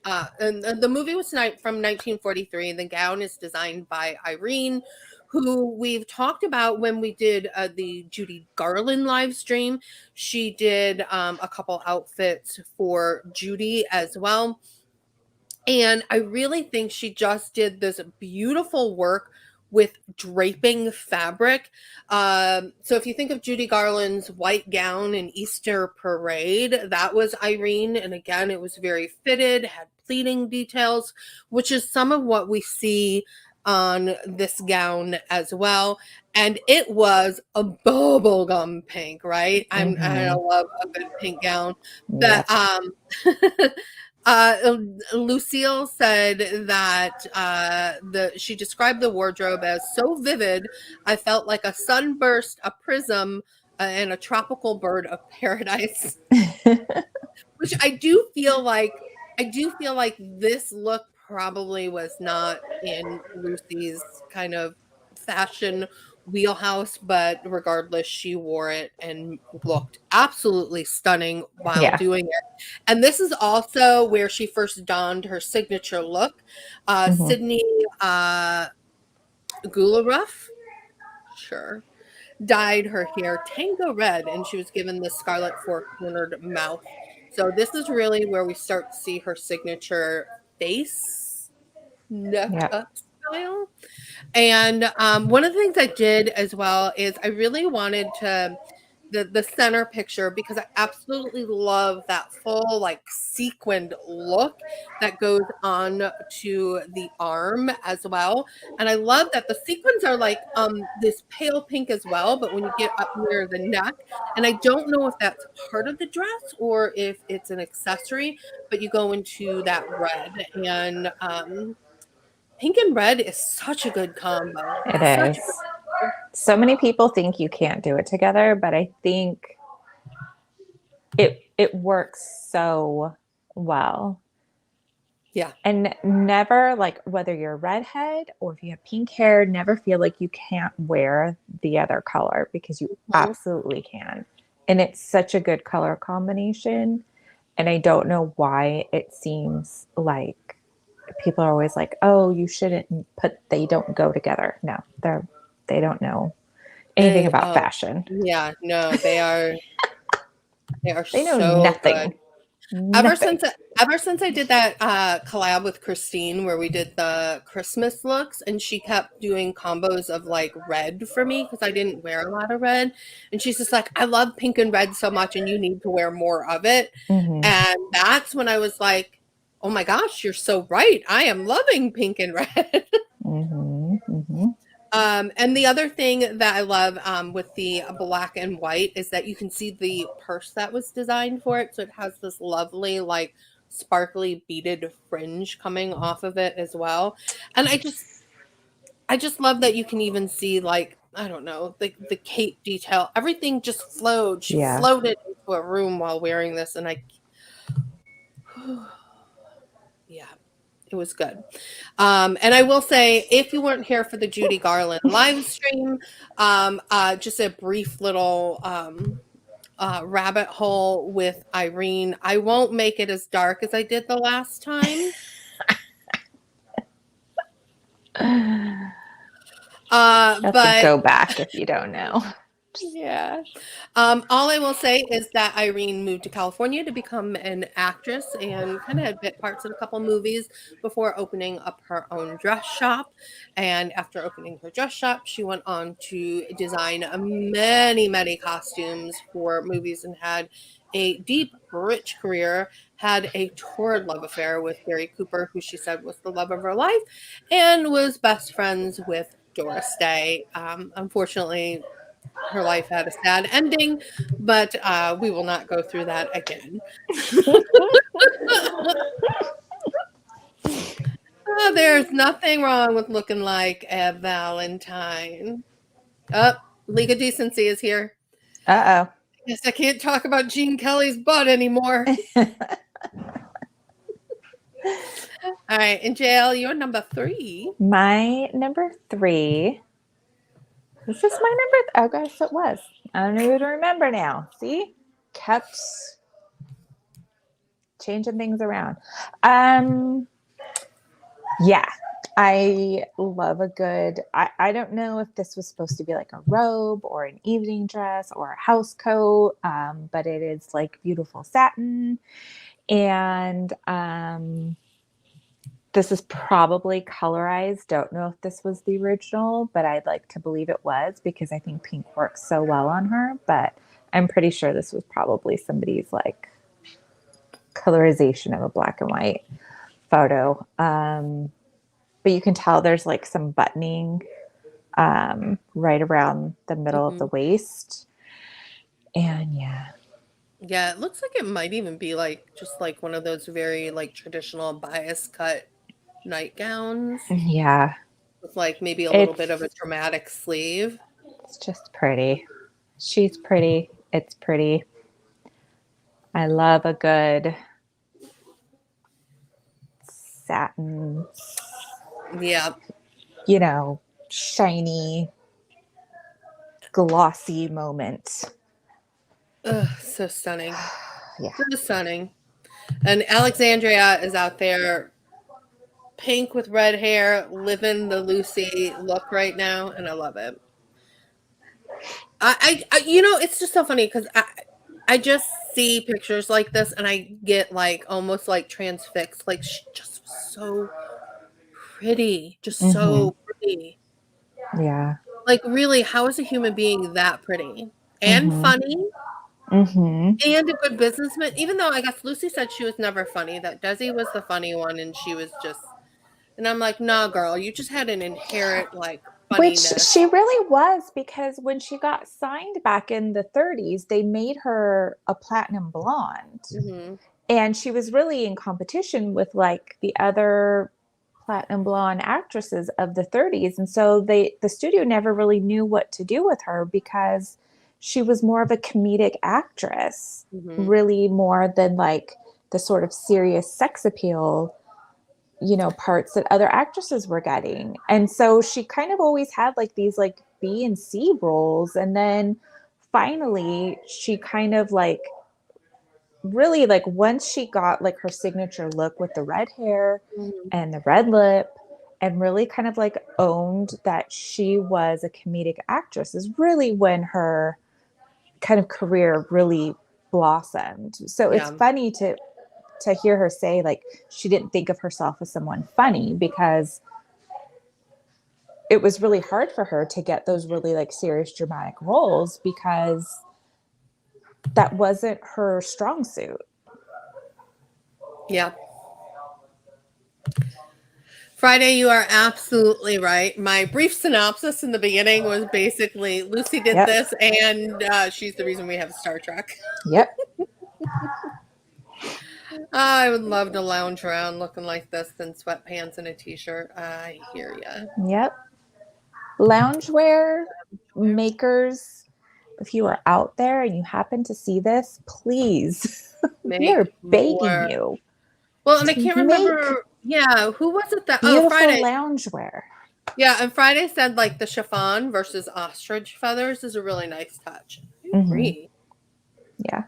the movie was from 1943. The gown is designed by Irene, who we've talked about when we did the Judy Garland live stream. She did a couple outfits for Judy as well. And I really think she just did this beautiful work with draping fabric. So if you think of Judy Garland's white gown in Easter Parade, that was Irene. And again, it was very fitted, had pleating details, which is some of what we see on this gown as well. And it was a bubblegum pink, right? I Mm-hmm. love a good pink gown. But Yep. Lucille said that the she described the wardrobe as so vivid, I felt like a sunburst, a prism, and a tropical bird of paradise. Which I do feel like this look probably was not in Lucy's kind of fashion wheelhouse, but regardless, she wore it and looked absolutely stunning while Yeah. doing it. And this is also where she first donned her signature look. Mm-hmm. Sydney Gularuff, sure, dyed her hair tango red, and she was given the scarlet four-cornered mouth. So this is really where we start to see her signature face neck Yep. up style. And one of the things I did as well is I really wanted to the center picture because I absolutely love that full like sequined look that goes on to the arm as well. And I love that the sequins are like this pale pink as well, but when you get up near the neck, and I don't know if that's part of the dress or if it's an accessory, but you go into that red and pink and red is such a good combo. It Such a good is. combo. So many people think you can't do it together, but I think it works so well. Yeah. And never, like, whether you're a redhead or if you have pink hair, never feel like you can't wear the other color because you Mhm. absolutely can. And it's such a good color combination. And I don't know why it seems like people are always like, "Oh, you shouldn't put they don't go together." No, they don't know anything They about fashion. yeah, no, they are They know so good. nothing. Nothing. Ever since I did that collab with Christine where we did the Christmas looks and she kept doing combos of like red for me because I didn't wear a lot of red. And she's just like, I love pink and red so much and you need to wear more of it. Mm-hmm. And that's when I was like, oh my gosh, you're so right. I am loving pink and red. Mm-hmm. Mm-hmm. And the other thing that I love with the black and white is that you can see the purse that was designed for it. So it has this lovely, like, sparkly beaded fringe coming off of it as well. And I just love that you can even see, like, I don't know, the cape detail. Everything just flowed. She Yeah. floated into a room while wearing this, and yeah. It was good. And I will say, if you weren't here for the Judy Garland live stream, just a brief little rabbit hole with Irene. I won't make it as dark as I did the last time. You have to But go back if you don't know. yeah. All I will say is that Irene moved to California to become an actress and kind of had bit parts in a couple movies before opening up her own dress shop. And after opening her dress shop, she went on to design many, many costumes for movies and had a deep, rich career. Had a torrid love affair with Gary Cooper, who she said was the love of her life, and was best friends with Doris Day. Unfortunately, her life had a sad ending, but we will not go through that again. There's nothing wrong with looking like a Valentine. Up. League of Decency is here. Uh Yes, I can't talk about Gene Kelly's butt anymore. oh. All right, and JL, you're number 3. My number 3. Is this my number? Oh gosh, it was. I don't even remember now. See, kept changing things around. Yeah, I love a good. I don't know if this was supposed to be like a robe or an evening dress or a house coat, but it is like beautiful satin, and this is probably colorized. Don't know if this was the original, but I'd like to believe it was because I think pink works so well on her. But I'm pretty sure this was probably somebody's like colorization of a black and white photo. But you can tell there's like some buttoning right around the middle of the waist. And yeah. Yeah, it looks like it might even be like just like one of those very like traditional bias cut nightgowns Yeah. with like maybe a little bit of a It's dramatic sleeve. it's just pretty. She's pretty. It's pretty. I love a good satin, Yeah. shiny, glossy moment. Ugh, so stunning. Yeah. So stunning. And Alexandria is out there, pink with red hair, living the Lucy look right now, and I love it. It's just so funny because I just see pictures like this and I get like almost like transfixed. Like she just was so pretty, just Mm-hmm. so pretty. Yeah. Like really, how is a human being that pretty and Mm-hmm. funny Mm-hmm. and a good businessman? Even though I guess Lucy said she was never funny, that Desi was the funny one, and she was just. And I'm like, nah, girl, you just had an inherent like Which funniness. she really was because when she got signed back in the 30s, they made her a platinum blonde. Hmm. And she was really in competition with like the other platinum blonde actresses of the 30s. And so the studio never really knew what to do with her because she was more of a comedic actress, Hmm. really more than like the sort of serious sex appeal parts that other actresses were getting. And so she kind of always had like these like B and C roles. And then finally she kind of like really like once she got like her signature look with the red hair Hmm. and the red lip and really kind of like owned that she was a comedic actress is really when her kind of career really blossomed. So it's Yeah. funny to hear her say like she didn't think of herself as someone funny because it was really hard for her to get those really like serious dramatic roles because that wasn't her strong suit. Yeah. Friday, you are absolutely right. My brief synopsis in the beginning was basically Lucy did Yep. this, and she's the reason we have Star Trek. Yep. I would love to lounge around looking like this in sweatpants and a t-shirt. I hear ya. Yep. Loungewear makers, if you are out there and you happen to see this, please, we Make are begging more. you Well, and I to can't make remember. Yeah, who was it that? Oh, beautiful Friday. loungewear. Yeah, and Friday said like the chiffon versus ostrich feathers is a really nice touch. I Mm-hmm. agree. Yeah.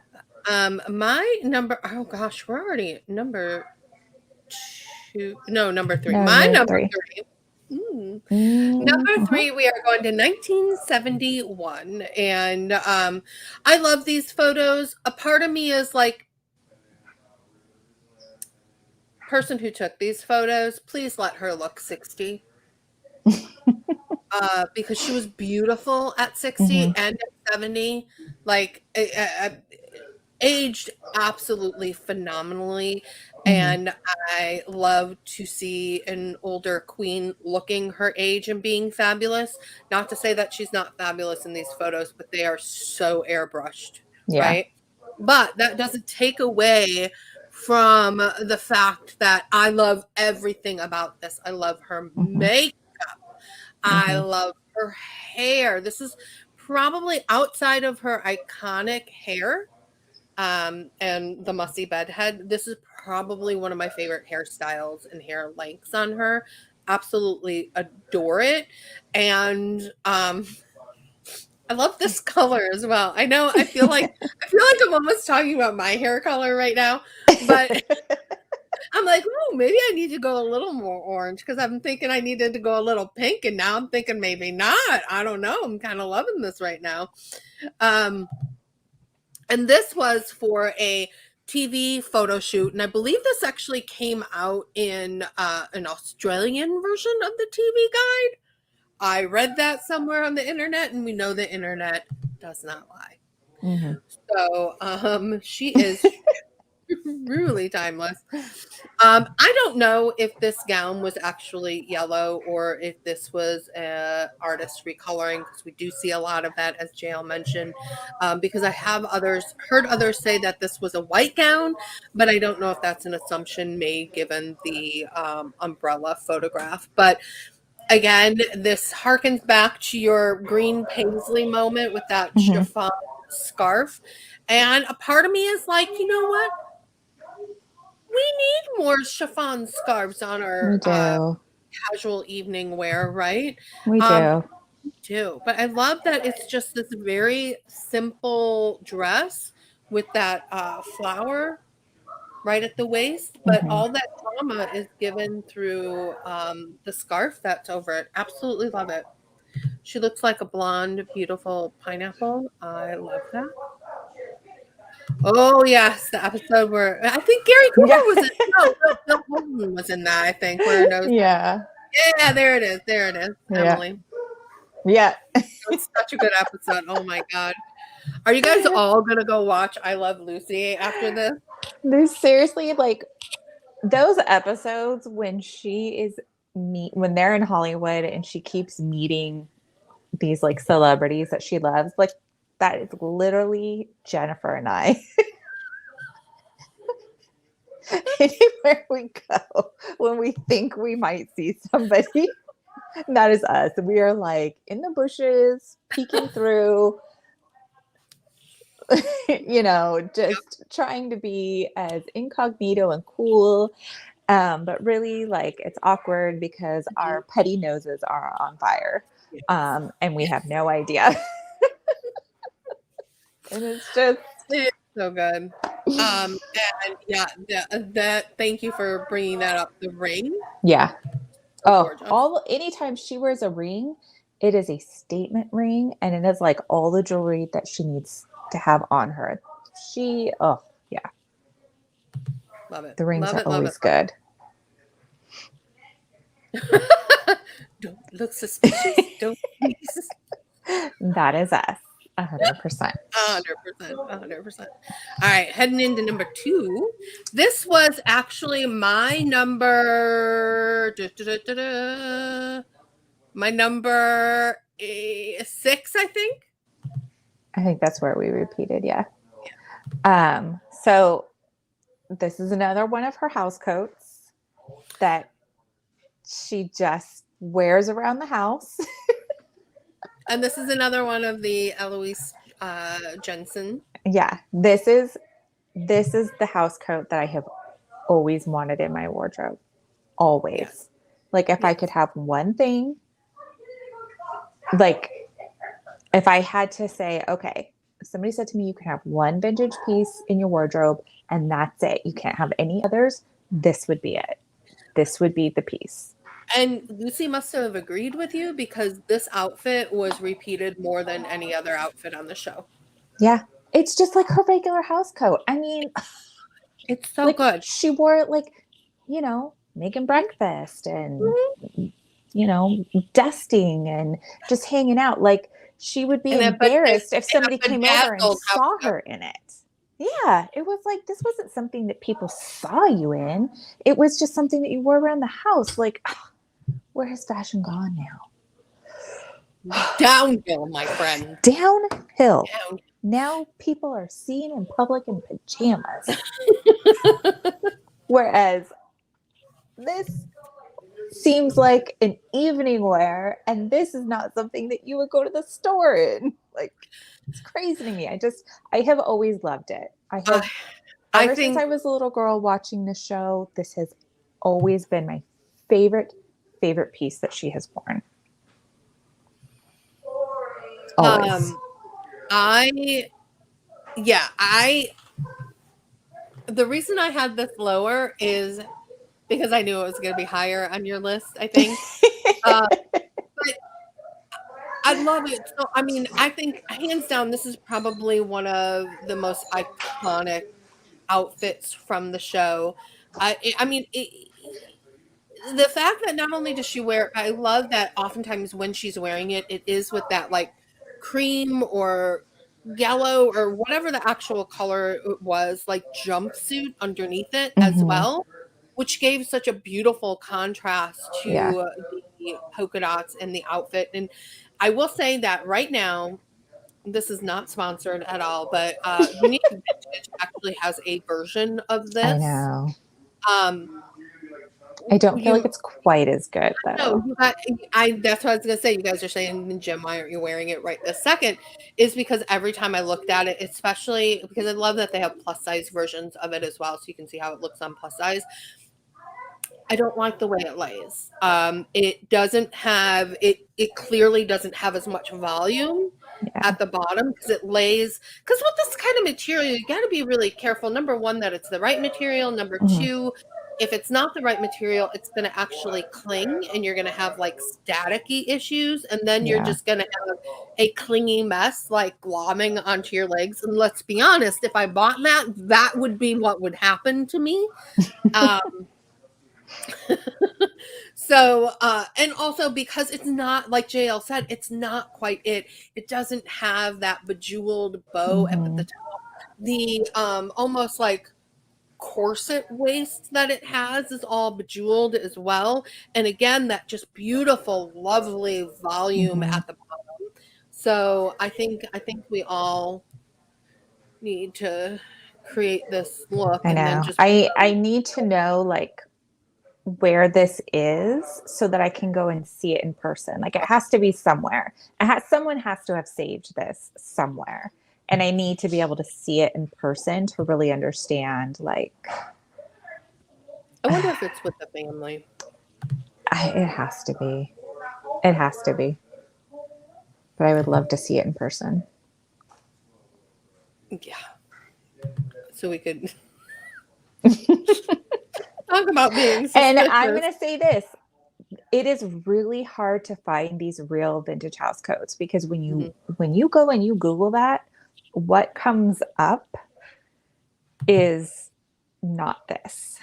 My number. Oh gosh, we're already at number 2. No, number 3. My Number number three. 3. Number Mm-hmm. 3, we are going to 1971, and I love these photos. A part of me is like, person who took these photos, please let her look 60. Because she was beautiful at 60 Mm-hmm. and at 70, like aged absolutely phenomenally. Mm-hmm. And I love to see an older queen looking her age and being fabulous. Not to say that she's not fabulous in these photos, but they are so airbrushed, Yeah. right? But that doesn't take away from the fact that I love everything about this. I love her Mm-hmm. makeup. I Mm-hmm. love her hair. This is probably outside of her iconic hair, and the mussy bedhead, this is probably one of my favorite hairstyles and hair lengths on her. Absolutely adore it. And I love this color as well. I know I feel like I'm almost talking about my hair color right now, but I'm like, oh, maybe I need to go a little more orange because I'm thinking I needed to go a little pink, and now I'm thinking maybe not. I don't know. I'm kind of loving this right now. Um, and this was for a TV photo shoot, and I believe this actually came out in an Australian version of the TV guide. I read that somewhere on the internet, and we know the internet does not lie. Mhm. So she is really timeless. I don't know if this gown was actually yellow or if this was artist recoloring, because we do see a lot of that, as JL mentioned. Because I have heard others say that this was a white gown, but I don't know if that's an assumption made given the umbrella photograph. But again, this harkens back to your green paisley moment with that Mhm. chiffon scarf. And a part of me is like, you know what? We need more chiffon scarves on We our do. casual evening wear, right? We Um, do. too. But I love that it's just this very simple dress with that flower right at the waist, but Mhm. all that drama is given through the scarf that's over it. Absolutely love it. She looks like a blonde, beautiful pineapple. I love that. Oh yes, the episode where I think Gary Yeah. Cooper was in. No, Bill Holden was in that. I think where knows. Yeah. Yeah, there it is. There it is. Yeah. Emily. Yeah. It's such a good episode. Oh my god. Are you guys all gonna go watch I Love Lucy after this? There's seriously like those episodes when when they're in Hollywood and she keeps meeting these like celebrities that she loves, like that is literally Jennifer and I. Anywhere we go, when we think we might see somebody, that is us. We are like in the bushes, peeking through, just trying to be as incognito and cool. But really, like, it's awkward because Mhm. our petty noses are on fire, Yes. and we have no idea. And it's just, It's so good. And yeah, that thank you for bringing that up. The ring, yeah. so Oh, gorgeous. anytime she wears a ring, it is a statement ring, and it is like all the jewelry that she needs to have on her. Oh, yeah, Love it. the rings Love are it, love it, always good. love it. Don't look suspicious. Don't please. That is us, 100%. 100%. 100%. All right, heading into number 2. This was actually my number my number 6, I think. I think that's where we repeated, yeah. So this is another one of her house coats that she just wears around the house. And this is another one of the Eloise Jensen. Yeah, this is the house coat that I have always wanted in my wardrobe. Yes. Always. Like if I Yes. could have one thing, like if I had to say, okay, if somebody said to me you can have one vintage piece in your wardrobe and that's it, you can't have any others, this would be it. This would be the piece. And Lucy must have agreed with you because this outfit was repeated more than any other outfit on the show. Yeah. It's just like her regular house coat. I mean, It's so like good. she wore it like, making breakfast and, dusting and just hanging out. Like she would be And embarrassed if a somebody came over and bedazzled house saw coat. her in it. Yeah, it was like this wasn't something that people saw you in. It was just something that you wore around the house. Like, where has fashion gone now? Downhill, my friend. Downhill. Down. Now people are seen in public in pajamas. Whereas this seems like an evening wear, and this is not something that you would go to the store in. Like, it's crazy to me. I have always loved it. Uh, I Ever since think I was a little girl watching the show, this has always been my favorite, favorite piece that she has worn. Always. um I yeah, the reason I had this lower is because I knew it was going to be higher on your list, I think. Uh, but I love it. So, I mean, I think hands down, this is probably one of the most iconic outfits from the show. I mean, the fact that not only does she wear, I love that oftentimes when she's wearing it, it is with that like cream or yellow or whatever the actual color it was, like jumpsuit underneath it as Hmm. well, which gave such a beautiful contrast Yeah, to the polka dots and the outfit. And I will say that right now, this is not sponsored at all, but Unique Vintage actually has a version of I this. know. Um, I don't feel like you it's quite as good no, though. you got that's what I was gonna say. You guys are saying, Jim, why aren't you wearing it right this second? Is because every time I looked at it, especially because I love that they have plus size versions of it as well, so you can see how it looks on plus size. I don't like the way it lays. It doesn't have it. It clearly doesn't have as much volume Yeah. at the bottom because it lays. Because with this kind of material, you got to be really careful. Number one, that it's the right material. Number Hmm. two, if it's not the right material, it's going to actually cling, and you're going to have like staticky issues, and then you're Yeah. just going to have a clingy mess like glomming onto your legs. And let's be honest, if I bought that, that would be what would happen to me. Um, So, and also because it's not like JL said, it's not quite it. It doesn't have that bejeweled bow up at Hmm. the top. The almost like corset waist that it has is all bejeweled as well. And again, that just beautiful, lovely volume Hmm. at the bottom. So I think we all need to create this look I and then know. just I need to know like where this is so that I can go and see it in person. Like it has to be somewhere. Someone has to have saved this somewhere. And I need to be able to see it in person to really understand like I wonder if it's with the family. it has to be. It has to be. But I would love to see it in person. Yeah. So we could talk about being And I'm suspicious. going to say this, it is really hard to find these real vintage house coats because Mhm. when you go and you Google that, what comes up is not this.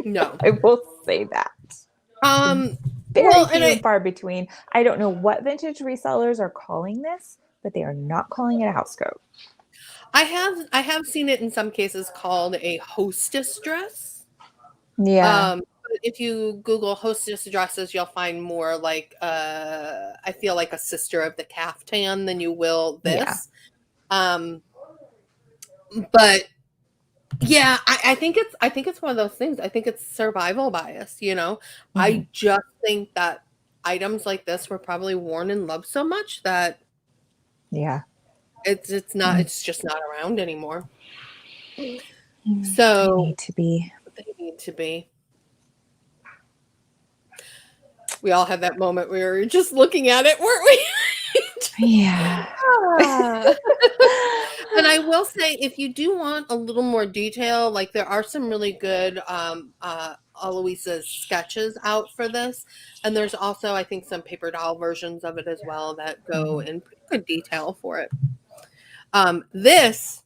No. I will say that. Very Well, and few and far between. I don't know what vintage resellers are calling this, but they are not calling it a house coat. I have seen it in some cases called a hostess dress. Yeah. But if you Google hostess dresses, you'll find more like I feel like a sister of the caftan than you will Yeah. this. Um, but yeah, I think it's one of those things. I think it's survival bias, you know. Hmm. I just think that items like this were probably worn and loved so much that Yeah. Mm. it's just not around anymore. They So need to be. they need to be. We all had that moment where we were just looking at it, weren't we? Yeah. Ah. And I will say, if you do want a little more detail, like there are some really good Eloise's sketches out for this. And there's also, I think, some paper doll versions of it as well that go Mhm. in pretty good detail for it. This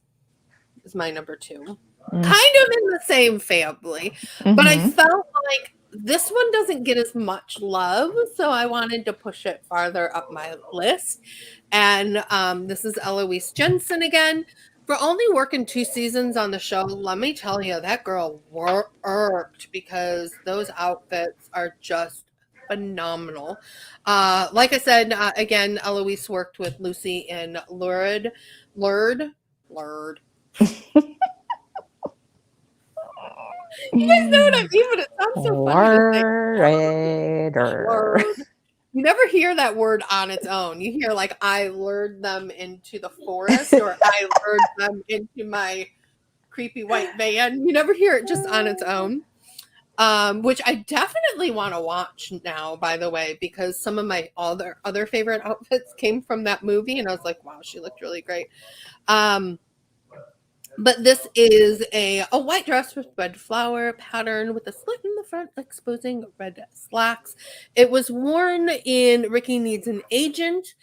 is my number two. Mm. Kind of in the same family, but I Mhm. felt like this one doesn't get as much love, so I wanted to push it farther up my list. And this is Eloise Jensen again. For only working 2 seasons on the show, let me tell you, that girl worked because those outfits are just phenomenal. Like I said, again, Eloise worked with Lucy in Lured. You guys know what I mean, but it sounds so funny to say. Orator. Word. You never hear that word on its own. You hear like I lured them into the forest or I lured them into my creepy white van. You never hear it just on its own. Which I definitely want to watch now, by the way, because some of my other favorite outfits came from that movie, and I was like, wow, she looked really great. Um, but this is a white dress with red flower pattern with a slit in the front exposing red slacks. It was worn in Ricky Needs an Agent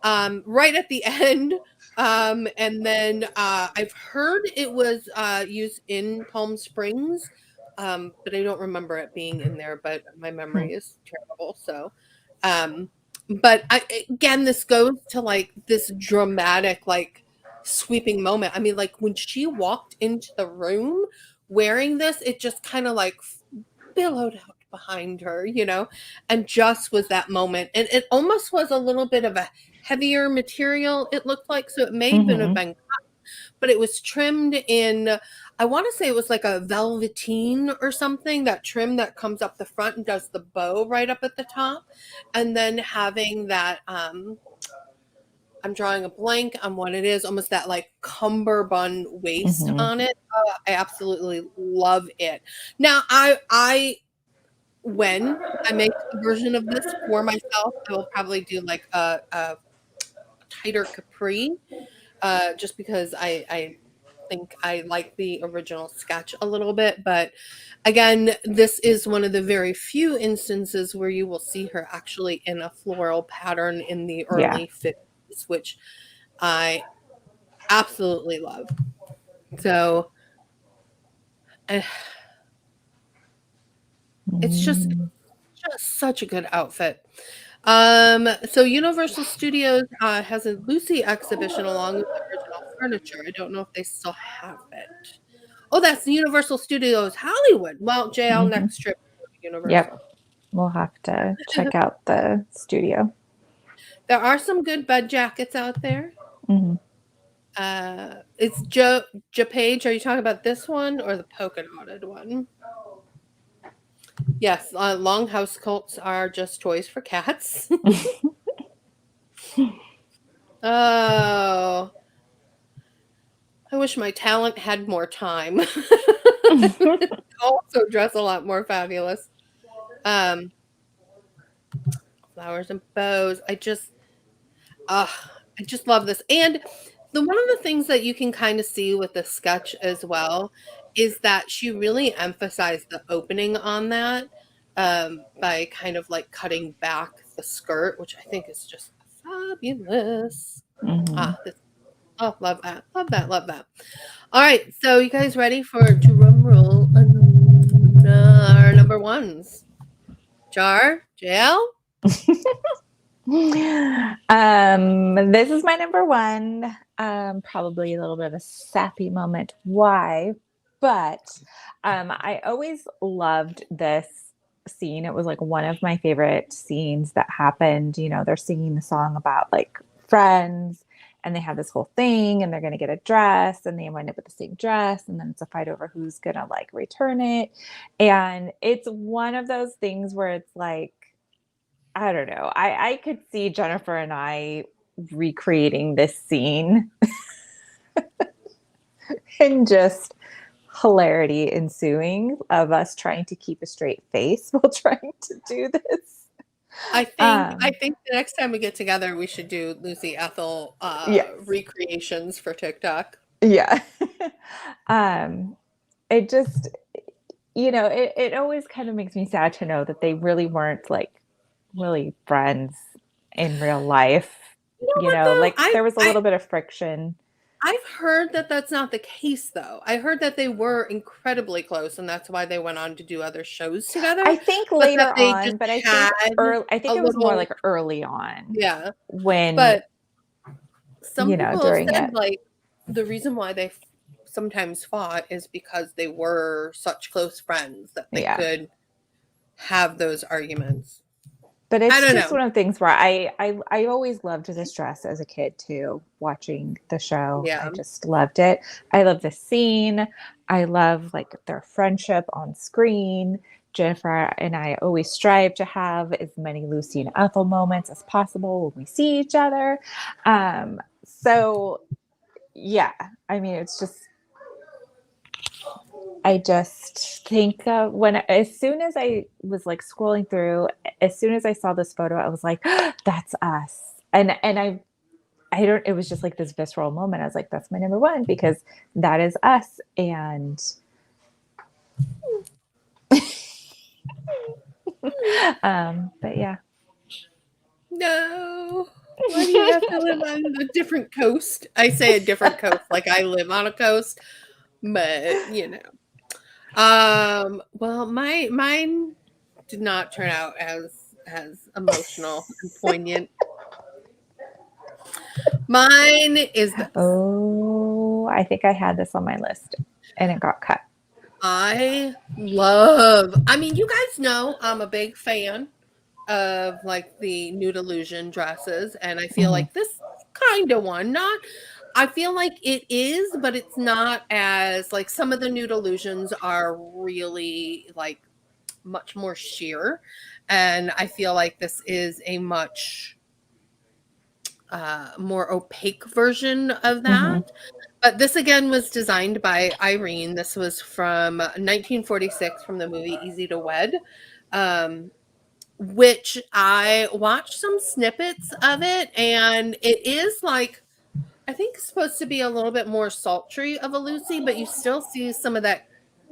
right at the end. And then I've heard it was used in Palm Springs, but I don't remember it being in there, but my Hmm. memory is terrible. So, um, but again, this goes to like this dramatic, like, sweeping moment. I mean, like when she walked into the room wearing this, it just kind of like billowed out behind her, and just was that moment. And it almost was a little bit of a heavier material, it looked like. So it may even have Hmm. been, but it was trimmed in, I want to say it was like a velveteen or something, that trim that comes up the front and does the bow right up at the top. And then having that, I'm drawing a blank on what it is, almost that like cummerbund waist Hmm. on it. I absolutely love it. Now, I when I make a version of this for myself, I will probably do like a tighter capri, just because I think I like the original sketch a little bit. But again, this is one of the very few instances where you will see her actually in a floral pattern in the Yeah. early 50s, which I absolutely love. So eh, it's Mm. just such a good outfit. So Universal Studios has a Lucy exhibition along with the original furniture. I don't know if they still have it. Oh, that's the Universal Studios Hollywood. Well, JL, Hmm. next trip to Yep. Universal. We'll have to check out the studio. There are some good bed jackets out there. Hmm. It's Joe Page. Are you talking about this one or the polka dotted one? Yes, longhouse coats are just toys for cats. Oh, I wish my talent had more time. Also dress a lot more fabulous. Um, Flowers and bows. Uh, I just love this. And one of the things that you can kind of see with the sketch as well is that she really emphasized the opening on that, by kind of like cutting back the skirt, which I think is just fabulous. Hmm. This, oh, love that, love that, love that. All right, so you guys ready for drum roll our number ones? Jar, JL? This is my number one. Probably a little bit of a sappy moment. Why? But I always loved this scene. It was like one of my favorite scenes that happened. They're singing the song about like friends, and they have this whole thing, and they're going to get a dress, and they wind up with the same dress, and then it's a fight over who's going to like return it. And it's one of those things where it's like, I don't know. I could see Jennifer and I recreating this scene and just hilarity ensuing of us trying to keep a straight face while trying to do this. I think the next time we get together, we should do Lucy Ethel Yes. recreations for TikTok. Yeah. um, it just, it always kind of makes me sad to know that they really weren't like really friends in real life. You know what though? Like there was a little bit of friction. I've heard that that's not the case though. I heard that they were incredibly close, and that's why they went on to do other shows together. I think But that later they just on, but I had think early, I a think it was more little, like early on yeah. when, But some people have during said it. like the reason why they sometimes fought is because they were such close friends that they Yeah. could have those arguments. But I it's don't just know. one of the things where I always loved this dress as a kid too, watching the show. Yeah. I just loved it. I love the scene. I love like their friendship on screen. Jennifer and I always strive to have as many Lucy and Ethel moments as possible when we see each other. So yeah, I mean, it's just, I just think when, as soon as I was like scrolling through, as soon as I saw this photo, I was like, that's us. And I don't, it was just like this visceral moment. I was like, that's my number one because that is us. And but yeah. No. Why do you have to live on a different coast? I say a different coast, like I live on a coast, but you know. Well, mine did not turn out as emotional and poignant. Mine is this. Oh, I think I had this on my list and it got cut. I mean, you guys know I'm a big fan of like the nude illusion dresses, and I feel Mm-hmm. like this kind of one, not I feel like it is, but it's not as like some of the nude illusions are really like much more sheer, and I feel like this is a much more opaque version of Mm-hmm. that. But this again was designed by Irene. This was from 1946 from the movie Easy to Wed, um, which I watched some snippets of it, and it is like I think it's supposed to be a little bit more sultry of a Lucy, but you still see some of that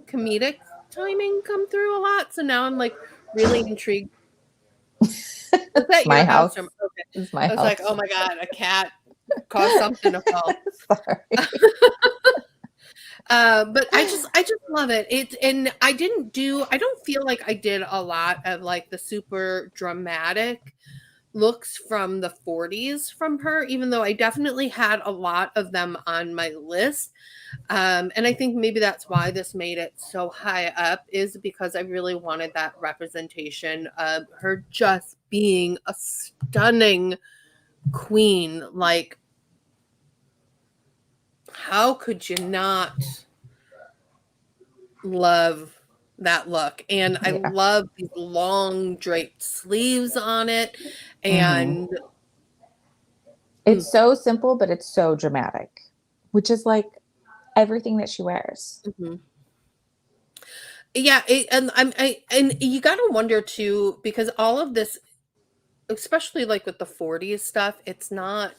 comedic timing come through a lot. So now I'm like really intrigued. Was It's that my your house? house. Or, okay. It's my I was like, house. oh my God, a cat caused something to fall. Sorry. But I just love it. And I don't feel like I did a lot of like the super dramatic looks from the 40s from her, even though I definitely had a lot of them on my list. And I think maybe that's why this made it so high up, is because I really wanted that representation of her just being a stunning queen. Like, how could you not love that look? And I Yeah. love these long draped sleeves on it. Mm-hmm. And It's so simple, but it's so dramatic, which is like everything that she wears. mhm. Yeah, and you got to wonder too, because all of this, especially like with the 40s stuff, it's not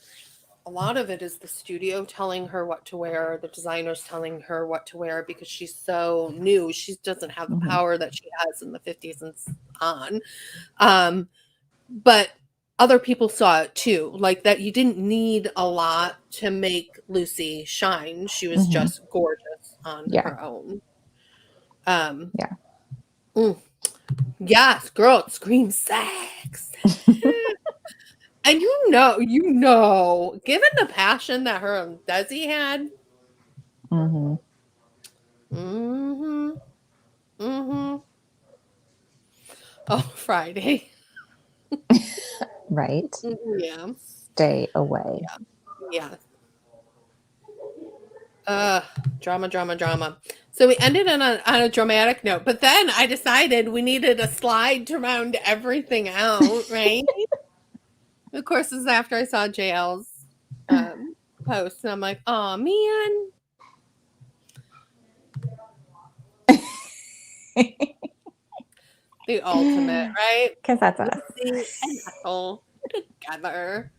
a lot of it is the studio telling her what to wear, the designers telling her what to wear because she's so new. She doesn't have the Mm-hmm. power that she has in the 50s and on. But other people saw it too, like that you didn't need a lot to make Lucy shine. She was Mm-hmm. just gorgeous on Yeah. her own. Um, Yeah. mm, yes, girl, it screams sex. And given the passion that her and Desi had, Mm-hmm. mm-hmm, mm-hmm. Oh, Friday. Right. Yeah, Stay away. yeah, yeah. Drama, drama, drama. So we ended on a dramatic note, but then I decided we needed a slide to round everything out, right? Of course, this is after I saw JL's post, and I'm like, oh man, the ultimate, right? Because that's us. Lucy and Ethel together.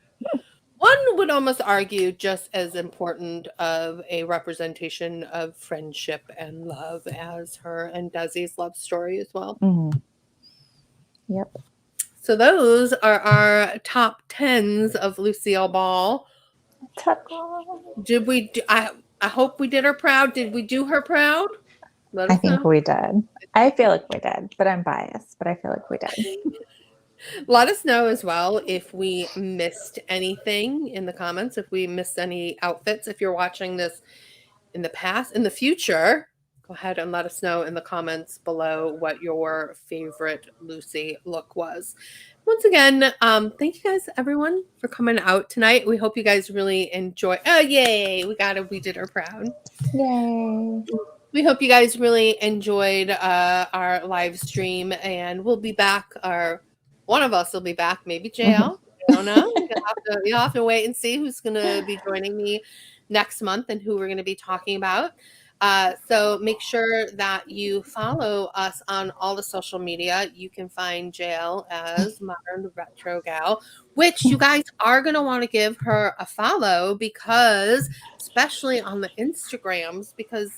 One would almost argue just as important of a representation of friendship and love as her and Desi's love story as well. Mm-hmm. Yep. So those are our top tens of Lucille Ball. Did we? I hope we did her proud. Did we do her proud? Let I us think know. we did. I feel like we did, but I'm biased, but I feel like we did. Let us know as well if we missed anything in the comments. If we missed any outfits. If you're watching this in the past, in the future, go ahead and let us know in the comments below what your favorite Lucy look was. Once again, thank you guys, everyone, for coming out tonight. We hope you guys really enjoy. Oh, yay! We did her proud. Yay. we hope you guys really enjoyed our live stream, and we'll be back. Or one of us will be back. Maybe Mhm. JL. I don't know. You'll have to wait and see who's going to be joining me next month and who we're going to be talking about. So make sure that you follow us on all the social media. You can find JL as Modern Retro Gal, which you guys are going to want to give her a follow because, especially on the Instagrams, because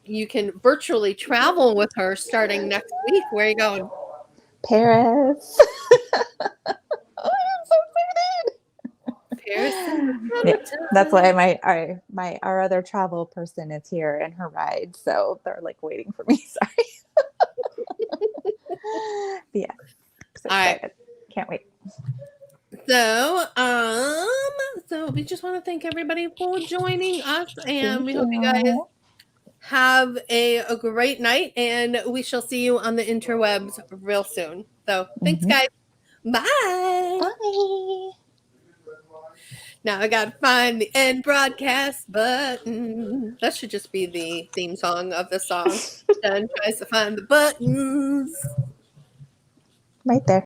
you can virtually travel with her starting next week. Where are you going? Paris. Oh, I'm so Paris and excited. Yeah, that's why our other travel person is here in her ride, so they're like waiting for me. Sorry. But yeah, so All right. excited. Can't wait. So, so we just want to thank everybody for joining us, and Thank we hope you guys you. have a great night, and we shall see you on the interwebs real soon. So, thanks, Mhm. guys. Bye. Bye. Now I gotta find the end broadcast button. That should just be the theme song of the song. Done tries to find the buttons. Right there.